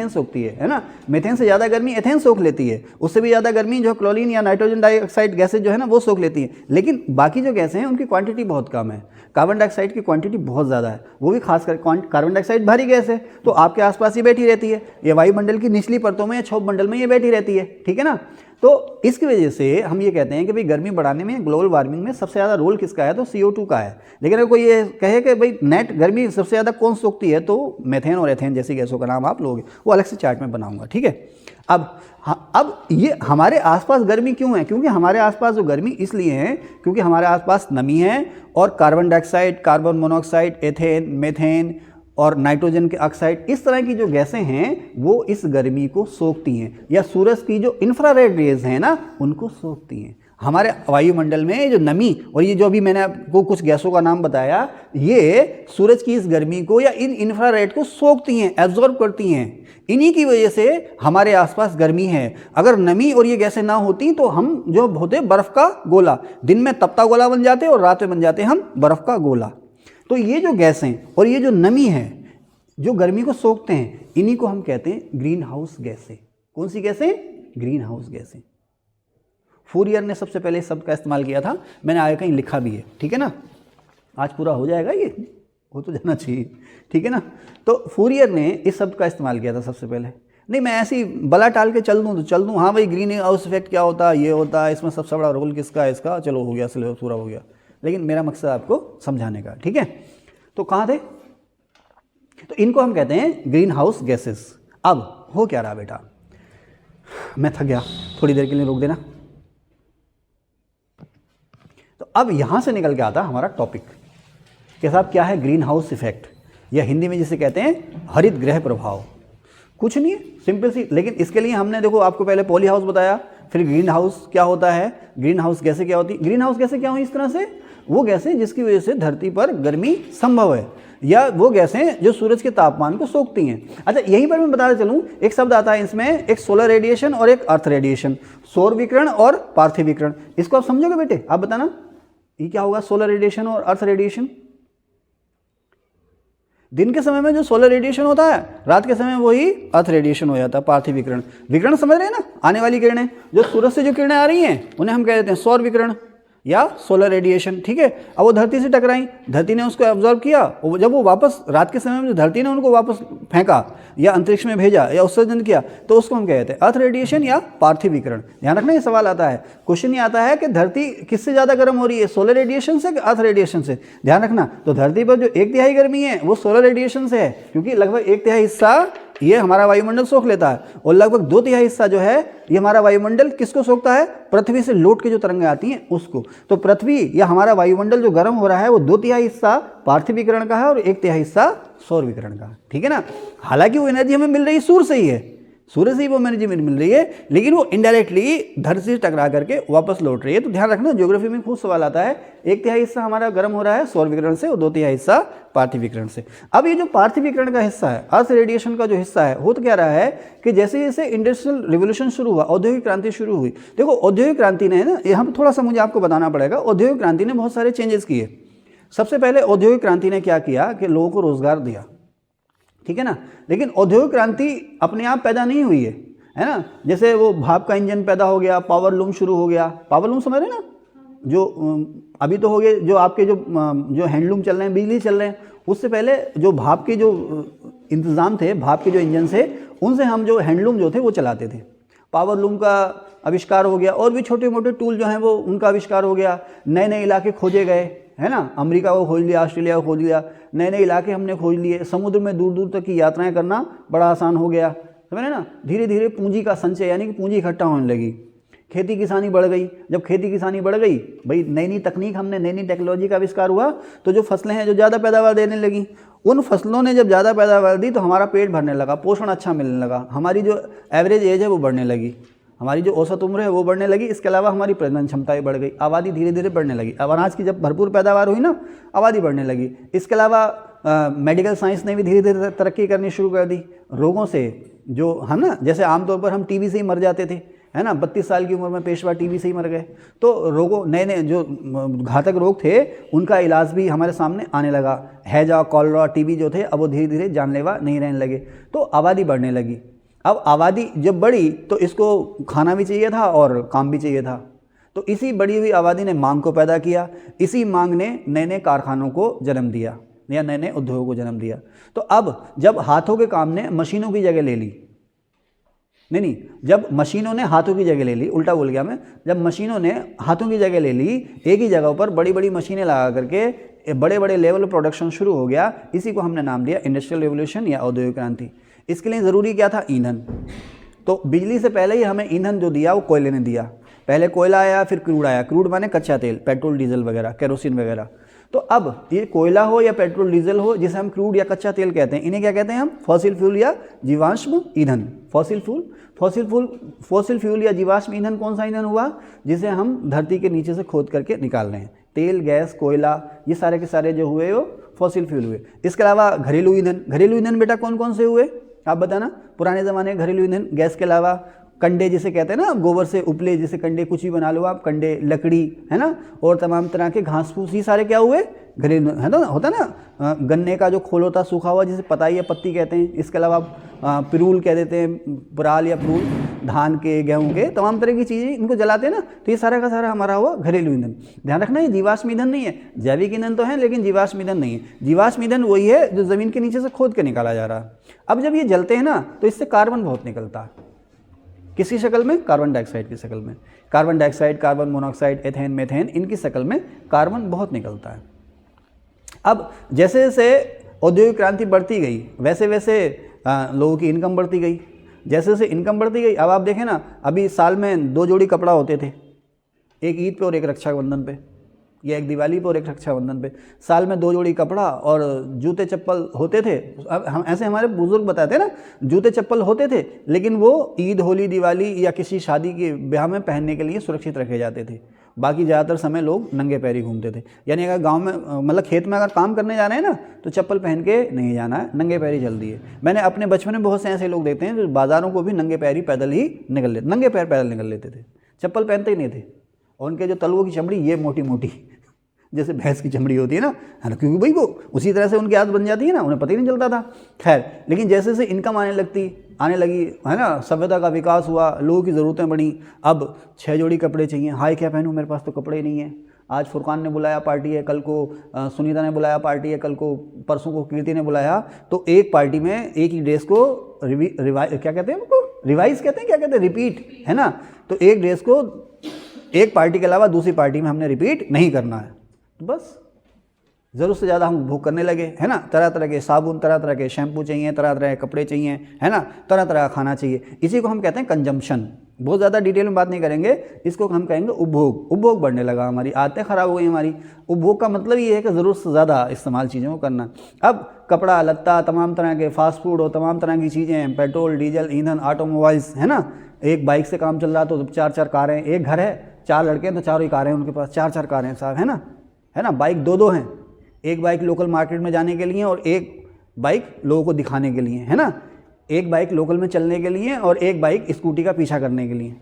सोखती है ना, मेथेन से ज़्यादा गर्मी एथेन सोख लेती है, उससे भी ज़्यादा गर्मी जो क्लोरीन या नाइट्रोजन डाइऑक्साइड गैसेज जो है ना वो सोख लेती है। लेकिन बाकी जो गैसें हैं उनकी क्वांटिटी बहुत कम है, कार्बन डाइऑक्साइड की क्वांटिटी बहुत ज़्यादा है, वो भी खासकर कार्बन डाइऑक्साइड भारी गैस है, तो आपके आसपास ये बैठी रहती है, ये वायुमंडल की निचली परतों में या क्षोभ मंडल में ये बैठी रहती है, ठीक है ना। तो इसकी वजह से हम ये कहते हैं कि भाई गर्मी बढ़ाने में, ग्लोबल वार्मिंग में सबसे ज़्यादा रोल किसका है, तो CO2 का है। लेकिन अगर कोई ये कहे कि भाई नेट गर्मी सबसे ज़्यादा कौन सोखती है, तो मेथेन और एथेन जैसी गैसों का नाम आप लोगे, वो अलग से चार्ट में बनाऊंगा, ठीक है। अब ये हमारे आसपास गर्मी क्यों है, क्योंकि हमारे आसपास जो गर्मी इसलिए है क्योंकि हमारे आसपास नमी है, और carbon dioxide, carbon monoxide, ethane, methane और नाइट्रोजन के ऑक्साइड, इस तरह की जो गैसें हैं वो इस गर्मी को सोखती हैं, या सूरज की जो इंफ्रारेड रेज हैं ना उनको सोखती हैं। हमारे वायुमंडल में जो नमी और ये जो अभी मैंने आपको कुछ गैसों का नाम बताया, ये सूरज की इस गर्मी को या इन इंफ्रारेड को सोखती हैं, एब्जॉर्ब करती हैं। इन्हीं की वजह से हमारे आसपास गर्मी है। अगर नमी और ये गैसें ना होती तो हम जो होते बर्फ़ का गोला, दिन में तपता गोला बन जाते और रात में बन जाते हम बर्फ़ का गोला। तो ये जो गैसें और ये जो नमी है जो गर्मी को सोखते हैं, इन्हीं को हम कहते हैं ग्रीन हाउस गैसें। कौन सी गैसें? ग्रीन हाउस गैसें। फूरियर ने सबसे पहले इस शब्द का इस्तेमाल किया था, मैंने आगे कहीं लिखा भी है, ठीक है ना, आज पूरा हो जाएगा, ये हो तो जाना चाहिए, ठीक है ना। तो फूरियर ने इस शब्द का इस्तेमाल किया था सबसे पहले। नहीं मैं ऐसी बला टाल के चल दूँ तो चल दूँ, हाँ भाई ग्रीन हाउस इफेक्ट क्या होता है, ये होता है, इसमें सबसे बड़ा रोल किसका है, इसका, चलो हो गया, सिलेबस पूरा हो गया। लेकिन मेरा मकसद आपको समझाने का, ठीक है। तो कहाँ थे, तो इनको हम कहते हैं ग्रीन हाउस गैसेस। अब हो क्या रहा बेटा, मैं थक गया, थोड़ी देर के लिए रोक देना। तो अब यहाँ से निकल के आता हमारा टॉपिक कि साहब क्या है ग्रीन हाउस इफेक्ट, या हिंदी में जिसे कहते हैं हरित गृह प्रभाव। कुछ नहीं है, सिंपल सी, लेकिन इसके लिए हमने देखो आपको पहले पॉली हाउस बताया, फिर ग्रीन हाउस क्या होता है, ग्रीन हाउस गैसें क्या होती है। ग्रीन हाउस गैसें क्या हुई इस तरह से, वो गैसें जिसकी वजह से धरती पर गर्मी संभव है, या वो गैसें जो सूरज के तापमान को सोखती हैं। अच्छा यहीं पर मैं बताते चलूँ, एक शब्द आता है इसमें, एक सोलर रेडिएशन और एक अर्थ रेडिएशन, सौर विकिरण और पार्थिव विकिरण। इसको आप समझोगे बेटे, आप बताना ये क्या होगा सोलर रेडिएशन और अर्थ रेडिएशन। दिन के समय में जो सोलर रेडिएशन होता है, रात के समय वही अर्थ रेडिएशन हो जाता है, पार्थिव विकिरण। विकिरण समझ रहे हैं ना, आने वाली किरणें, जो सूरज से जो किरणें आ रही हैं उन्हें हम कह देते हैं सौर विकिरण या सोलर रेडिएशन, ठीक है। अब वो धरती से टकराई, धरती ने उसको एब्जॉर्ब किया, जब वो वापस रात के समय में जो धरती ने उनको वापस फेंका या अंतरिक्ष में भेजा या उत्सर्जन किया, तो उसको हम कहते हैं अर्थ रेडिएशन या पार्थिव विकिरण। ध्यान रखना, ये सवाल आता है, क्वेश्चन ये आता है कि धरती किससे ज़्यादा गर्म हो रही है, सोलर रेडिएशन से कि अर्थ रेडिएशन से। ध्यान रखना, तो धरती पर जो 1/3 गर्मी है वो सोलर रेडिएशन से है, क्योंकि लगभग 1/3 हिस्सा ये हमारा वायुमंडल सोख लेता है, और लगभग 2/3 हिस्सा जो है ये हमारा वायुमंडल किसको सोखता है, पृथ्वी से लौट के जो तरंगें आती हैं उसको। तो पृथ्वी या हमारा वायुमंडल जो गर्म हो रहा है वो 2/3 हिस्सा पार्थिव विकिरण का है और 1/3 हिस्सा सौर विकिरण का, ठीक है ना। हालांकि वो एनर्जी हमें मिल रही है सूर्य से ही है, सूर्य से ही वो एनर्जी मिल रही है, लेकिन वो इनडायरेक्टली धरती से टकरा करके वापस लौट रही है। तो ध्यान रखना, ज्योग्राफी में खूब सवाल आता है, 1/3 हिस्सा हमारा गर्म हो रहा है सौर विकिरण से और 2/3 हिस्सा पार्थिव विकिरण से। अब ये जो पार्थिव विकिरण का हिस्सा है, अर्थ रेडिएशन का जो हिस्सा है, हो तो क्या रहा है कि जैसे जैसे इंडस्ट्रियल रिवोल्यूशन शुरू हुआ, औद्योगिक क्रांति शुरू हुई। देखो औद्योगिक क्रांति ने ना, यहाँ थोड़ा सा मुझे आपको बताना पड़ेगा, औद्योगिक क्रांति ने बहुत सारे चेंजेस किए। सबसे पहले औद्योगिक क्रांति ने क्या किया कि लोगों को रोजगार दिया, ठीक है ना। लेकिन औद्योगिक क्रांति अपने आप पैदा नहीं हुई है ना। जैसे वो भाप का इंजन पैदा हो गया, पावर लूम शुरू हो गया, पावर लूम समझ रहे ना, जो अभी तो हो गए, जो आपके जो हैंडलूम चल रहे हैं, बिजली चल रहे हैं, उससे पहले जो भाप के जो इंतज़ाम थे, भाप के जो इंजन से, उनसे हम जो हैंडलूम जो थे वो चलाते थे। पावर लूम का आविष्कार हो गया, और भी छोटे मोटे टूल जो हैं वो उनका आविष्कार हो गया। नए नए इलाके खोजे गए, है ना, अमेरिका को खोज लिया, ऑस्ट्रेलिया को खोज लिया, नए नए इलाके हमने खोज लिए। समुद्र में दूर दूर तक की यात्राएं करना बड़ा आसान हो गया, समझ रहे ना। धीरे धीरे पूंजी का संचय, यानी कि पूंजी इकट्ठा होने लगी, खेती किसानी बढ़ गई। जब खेती किसानी बढ़ गई, भाई नई नई तकनीक, हमने नई नई टेक्नोलॉजी का आविष्कार हुआ, तो जो फसलें हैं जो ज़्यादा पैदावार देने लगी, उन फसलों ने जब ज़्यादा पैदावार दी तो हमारा पेट भरने लगा, पोषण अच्छा मिलने लगा, हमारी जो एवरेज एज है वो बढ़ने लगी, हमारी जो औसत उम्र है वो बढ़ने लगी। इसके अलावा हमारी प्रजनन क्षमता भी बढ़ गई, आबादी धीरे धीरे बढ़ने लगी। अब अनाज की जब भरपूर पैदावार हुई ना, आबादी बढ़ने लगी। इसके अलावा मेडिकल साइंस ने भी धीरे धीरे तरक्की करनी शुरू कर दी। रोगों से जो हम ना, जैसे आमतौर पर हम टीबी से ही मर जाते थे, है ना, 32 साल की उम्र में पेशवा टीबी से ही मर गए। तो रोगों, नए नए जो घातक रोग थे उनका इलाज भी हमारे सामने आने लगा। हैजा, कॉलरा, टीबी जो थे अब वो धीरे धीरे जानलेवा नहीं रहने लगे। तो आबादी बढ़ने लगी। अब आबादी जब बढ़ी तो इसको खाना भी चाहिए था और काम भी चाहिए था। तो इसी बढ़ी हुई आबादी ने मांग को पैदा किया, इसी मांग ने नए नए कारखानों को जन्म दिया या नए नए उद्योगों को जन्म दिया। तो अब जब हाथों के काम ने मशीनों की जगह ले ली, नहीं, जब मशीनों ने हाथों की जगह ले ली, उल्टा बोल गया मैं, जब मशीनों ने हाथों की जगह ले ली, एक ही जगह पर बड़ी बड़ी मशीनें लगा करके बड़े बड़े लेवल प्रोडक्शन शुरू हो गया। इसी को हमने नाम दिया इंडस्ट्रियल रिवोल्यूशन या औद्योगिक क्रांति। इसके लिए ज़रूरी क्या था, ईंधन। तो बिजली से पहले ही हमें ईंधन जो दिया वो कोयले ने दिया। पहले कोयला आया, फिर क्रूड आया। क्रूड माने कच्चा तेल, पेट्रोल डीजल वगैरह, केरोसिन वगैरह। तो अब ये कोयला हो या पेट्रोल डीजल हो, जिसे हम क्रूड या कच्चा तेल कहते हैं, इन्हें क्या कहते हैं हम, फॉसिल फ्यूल या जीवाश्म ईंधन। फॉसिल फ्यूल या जीवाश्म ईंधन कौन सा ईंधन हुआ, जिसे हम धरती के नीचे से खोद करके निकाल रहे हैं। तेल, गैस, कोयला, ये सारे के सारे जो हुए वो फॉसिल फ्यूल हुए। इसके अलावा घरेलू ईंधन, घरेलू ईंधन बेटा कौन कौन से हुए आप बताना। पुराने ज़माने में घरेलू ईंधन, गैस के अलावा कंडे जिसे कहते हैं ना, गोबर से उपले जैसे कंडे, कुछ भी बना लो आप, कंडे, लकड़ी, है ना, और तमाम तरह के घास फूस, ये सारे क्या हुए, घरेलू, है ना, होता ना। गन्ने का जो खोल होता सूखा हुआ, जिसे पताई या पत्ती कहते हैं। इसके अलावा पिरूल कह देते हैं, पराल या पिरूल, धान के, गेहूं के, तमाम तरह की चीज़ें इनको जलाते हैं ना, तो ये सारा का सारा हमारा हुआ घरेलू ईंधन। ध्यान रखना ये जीवाश्म ईंधन नहीं है, जैविक ईंधन तो है लेकिन जीवाश्म ईंधन नहीं है। जीवाश्म ईंधन वही है जो ज़मीन के नीचे से खोद के निकाला जा रहा है। अब जब ये जलते हैं ना तो इससे कार्बन बहुत निकलता है। किसकी शक्ल में? कार्बन डाइऑक्साइड की शक्ल में। Carbon dioxide, carbon monoxide, ethane, methane, इनकी शक्ल में कार्बन बहुत निकलता है। अब जैसे जैसे औद्योगिक क्रांति बढ़ती गई वैसे वैसे लोगों की इनकम बढ़ती गई। जैसे जैसे इनकम बढ़ती गई, अब आप देखें ना, अभी साल में 2 जोड़ी कपड़ा होते थे, एक ईद पे और एक रक्षाबंधन पे, या एक दिवाली पे और एक रक्षाबंधन पे। साल में 2 जोड़ी कपड़ा और जूते चप्पल होते थे। अब हम ऐसे हमारे बुजुर्ग बताते हैं ना, जूते चप्पल होते थे लेकिन वो ईद, होली, दिवाली या किसी शादी के ब्याह में पहनने के लिए सुरक्षित रखे जाते थे। बाकी ज़्यादातर समय लोग नंगे पैरी घूमते थे। यानी अगर गांव में मतलब खेत में अगर काम करने जा रहे हैं ना तो चप्पल पहन के नहीं जाना है, नंगे पैरी चल दिए। मैंने अपने बचपन में बहुत से ऐसे लोग देखते हैं जो बाज़ारों को भी नंगे पैरी पैदल ही निकल लेते, नंगे पैर पैदल निकल लेते थे, चप्पल पहनते ही नहीं थे। और उनके जो तलवों की चमड़ी ये मोटी मोटी जैसे भैंस की चमड़ी होती है ना, है ना, क्योंकि भाई वो उसी तरह से उनकी आदत बन जाती है ना, उन्हें पता ही नहीं चलता था। खैर, लेकिन जैसे जैसे इनकम आने लगी, है ना, सभ्यता का विकास हुआ, लोगों की ज़रूरतें बढ़ी। अब 6 जोड़ी कपड़े चाहिए, हाय क्या पहनूं, मेरे पास तो कपड़े ही नहीं है। आज फुरकान ने बुलाया पार्टी है, कल को सुनीता ने बुलाया पार्टी है, कल को परसों को कीर्ति ने बुलाया, तो एक पार्टी में एक ही ड्रेस को क्या कहते हैं उनको, रिवाइज कहते हैं, क्या कहते हैं, रिपीट, है ना। तो एक ड्रेस को एक पार्टी के अलावा दूसरी पार्टी में हमने रिपीट नहीं करना है। तो बस ज़रूरत से ज़्यादा हम उपभोग करने लगे, है ना। तरह तरह के साबुन, तरह तरह के शैम्पू चाहिए, तरह तरह के कपड़े चाहिए, है ना, तरह तरह का खाना चाहिए। इसी को हम कहते हैं कंजम्पशन। बहुत ज़्यादा डिटेल में बात नहीं करेंगे, इसको हम कहेंगे उपभोग। उपभोग बढ़ने लगा, हमारी आदतें ख़राब हो गई हमारी। उपभोग का मतलब ये है कि ज़रूरत से ज़्यादा इस्तेमाल चीज़ों को करना। अब कपड़ा लत्ता, तमाम तरह के फास्ट फूड और तमाम तरह की चीज़ें, पेट्रोल, डीजल, ईंधन, ऑटोमोबाइल्स, है ना। एक बाइक से काम चल रहा तो 4-4 कारें, एक घर है 4 लड़के हैं तो 4 ही कारें उनके पास, 4-4 कारें साहब, है ना। बाइक 2-2 हैं, एक बाइक लोकल मार्केट में जाने के लिए और एक बाइक लोगों को दिखाने के लिए, है ना। एक बाइक लोकल में चलने के लिए और एक बाइक स्कूटी का पीछा करने के लिए,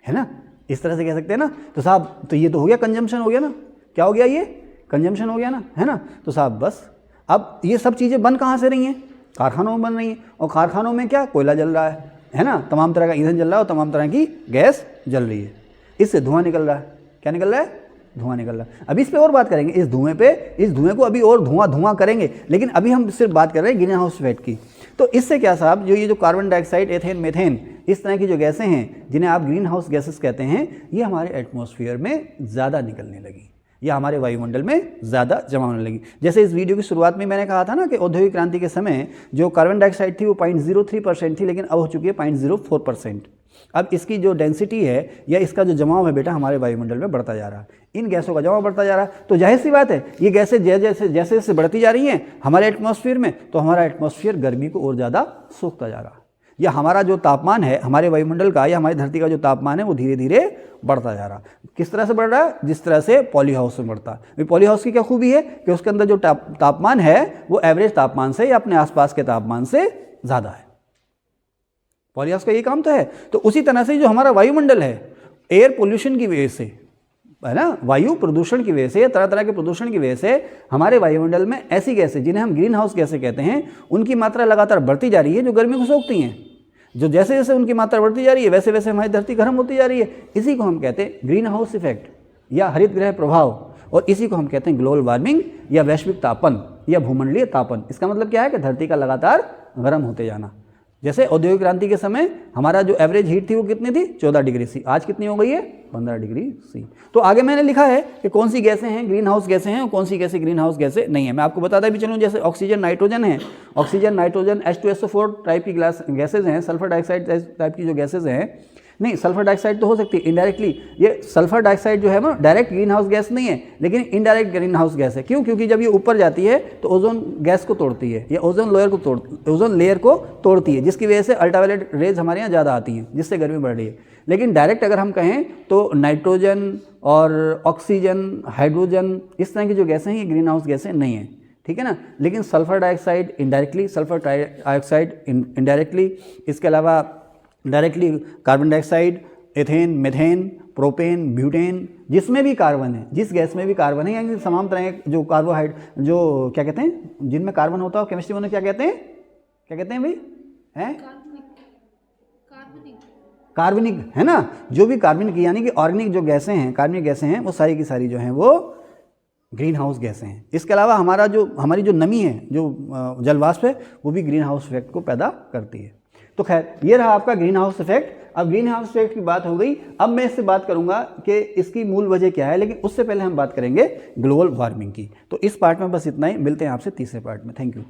है ना। इस तरह से कह सकते हैं ना। तो साहब, तो ये तो हो गया कंजम्पशन, हो गया ना। क्या हो गया? ये कंजम्पशन हो गया ना, है ना। तो साहब बस, अब ये सब चीज़ें बन कहाँ से रही हैं? कारखानों में बन रही हैं। और कारखानों में क्या, कोयला जल रहा है ना, तमाम तरह का ईंधन जल रहा है और तमाम तरह की गैस जल रही है। इससे धुआं निकल रहा है। क्या निकल रहा है? धुआं निकल रहा है। अभी इस पे और बात करेंगे, इस धुएं को अभी और धुआं करेंगे, लेकिन अभी हम सिर्फ बात कर रहे हैं ग्रीन हाउस इफेक्ट की। तो इससे क्या साहब, जो ये जो कार्बन डाइऑक्साइड, एथेन, मेथेन, इस तरह की जो गैसें हैं जिन्हें आप ग्रीन हाउस गैसेस कहते हैं, ये हमारे एटमॉस्फेयर में ज़्यादा निकलने लगी या हमारे वायुमंडल में ज़्यादा जमा होने लगी। जैसे इस वीडियो की शुरुआत में मैंने कहा था ना कि औद्योगिक क्रांति के समय जो कार्बन डाइऑक्साइड थी वो 0.03% थी, लेकिन अब हो चुकी है 0.04%। अब इसकी जो डेंसिटी है या इसका जो जमाव है बेटा हमारे वायुमंडल में बढ़ता जा रहा है, इन गैसों का जमाव बढ़ता जा रहा है। तो जाहिर सी बात है, ये गैसें जैसे जैसे बढ़ती जा रही हैं हमारे एटमॉस्फेयर में, तो हमारा एटमॉस्फेयर गर्मी को और ज़्यादा सोखता जा रहा है, या हमारा जो तापमान है हमारे वायुमंडल का या हमारी धरती का जो तापमान है वो धीरे धीरे बढ़ता जा रहा है। किस तरह से बढ़ रहा है? जिस तरह से पॉली हाउस में बढ़ता है। पॉली हाउस की क्या खूबी है कि उसके अंदर जो तापमान है वो एवरेज तापमान से या अपने आसपास के तापमान से ज़्यादा है। पॉली हाउस का ये काम तो है। तो उसी तरह से जो हमारा वायुमंडल है, एयर पोल्यूशन की वजह से, है ना, वायु प्रदूषण की वजह से, तरह तरह के प्रदूषण की वजह से हमारे वायुमंडल में ऐसी गैसें जिन्हें हम ग्रीन हाउस गैसें कहते हैं, उनकी मात्रा लगातार बढ़ती जा रही है, जो गर्मी को सोखती हैं। जो जैसे जैसे उनकी मात्रा बढ़ती जा रही है वैसे वैसे हमारी धरती गर्म होती जा रही है। इसी को हम कहते हैं ग्रीन हाउस इफेक्ट या हरित गृह प्रभाव, और इसी को हम कहते हैं ग्लोबल वार्मिंग या वैश्विक तापन या भूमंडलीय तापन। इसका मतलब क्या है कि धरती का लगातार गर्म होते जाना। जैसे औद्योगिक क्रांति के समय हमारा जो एवरेज हीट थी वो कितनी थी? 14 डिग्री सी। आज कितनी हो गई है? 15 डिग्री सी। तो आगे मैंने लिखा है कि कौन सी गैसें हैं ग्रीन हाउस गैसें हैं और कौन सी गैसें ग्रीन हाउस गैसें नहीं है। मैं आपको बताता भी चलूँ, जैसे ऑक्सीजन, नाइट्रोजन है। ऑक्सीजन, नाइट्रोजन, H2SO4 टाइप की गैसेज हैं। सल्फर डाइऑक्साइड टाइप की जो गैसेज हैं, नहीं, सल्फर डाइऑक्साइड तो हो सकती है इनडायरेक्टली। ये सल्फर डाइऑक्साइड जो है ना डायरेक्ट ग्रीन हाउस गैस नहीं है, लेकिन इनडायरेक्ट ग्रीन हाउस गैस है। क्यों? क्योंकि जब ये ऊपर जाती है तो ओजोन गैस को तोड़ती है या ओजोन लेयर को तोड़ती है, जिसकी वजह से अल्ट्रावायलेट रेज हमारे यहाँ ज़्यादा आती हैं, जिससे गर्मी बढ़ रही है। लेकिन डायरेक्ट अगर हम कहें तो नाइट्रोजन और ऑक्सीजन, हाइड्रोजन, इस तरह की जो गैसें हैं ये ग्रीन हाउस गैसें नहीं हैं, ठीक है ना। लेकिन sulphur dioxide indirectly, sulphur dioxide indirectly, इसके अलावा directly carbon dioxide, ethane, methane, propane, butane, जिसमें भी कार्बन है, जिस गैस में भी कार्बन है, यानी तमाम तरह के जो जो क्या कहते हैं जिनमें कार्बन होता है, केमिस्ट्री में क्या कहते हैं भाई? हैं कार्बनिक है ना, जो भी कार्बनिक यानी कि ऑर्गेनिक जो गैसें हैं, कार्बनिक गैसें हैं, वो सारी की सारी जो हैं वो ग्रीन हाउस गैसें हैं। इसके अलावा हमारी जो नमी है, जो जलवाष्प है, वो भी ग्रीन हाउस इफेक्ट को पैदा करती है। तो खैर ये रहा आपका ग्रीन हाउस इफेक्ट। अब ग्रीन हाउस इफेक्ट की बात हो गई, अब मैं इससे बात करूंगा कि इसकी मूल वजह क्या है, लेकिन उससे पहले हम बात करेंगे ग्लोबल वार्मिंग की। तो इस पार्ट में बस इतना ही, मिलते हैं आपसे तीसरे पार्ट में। Thank you.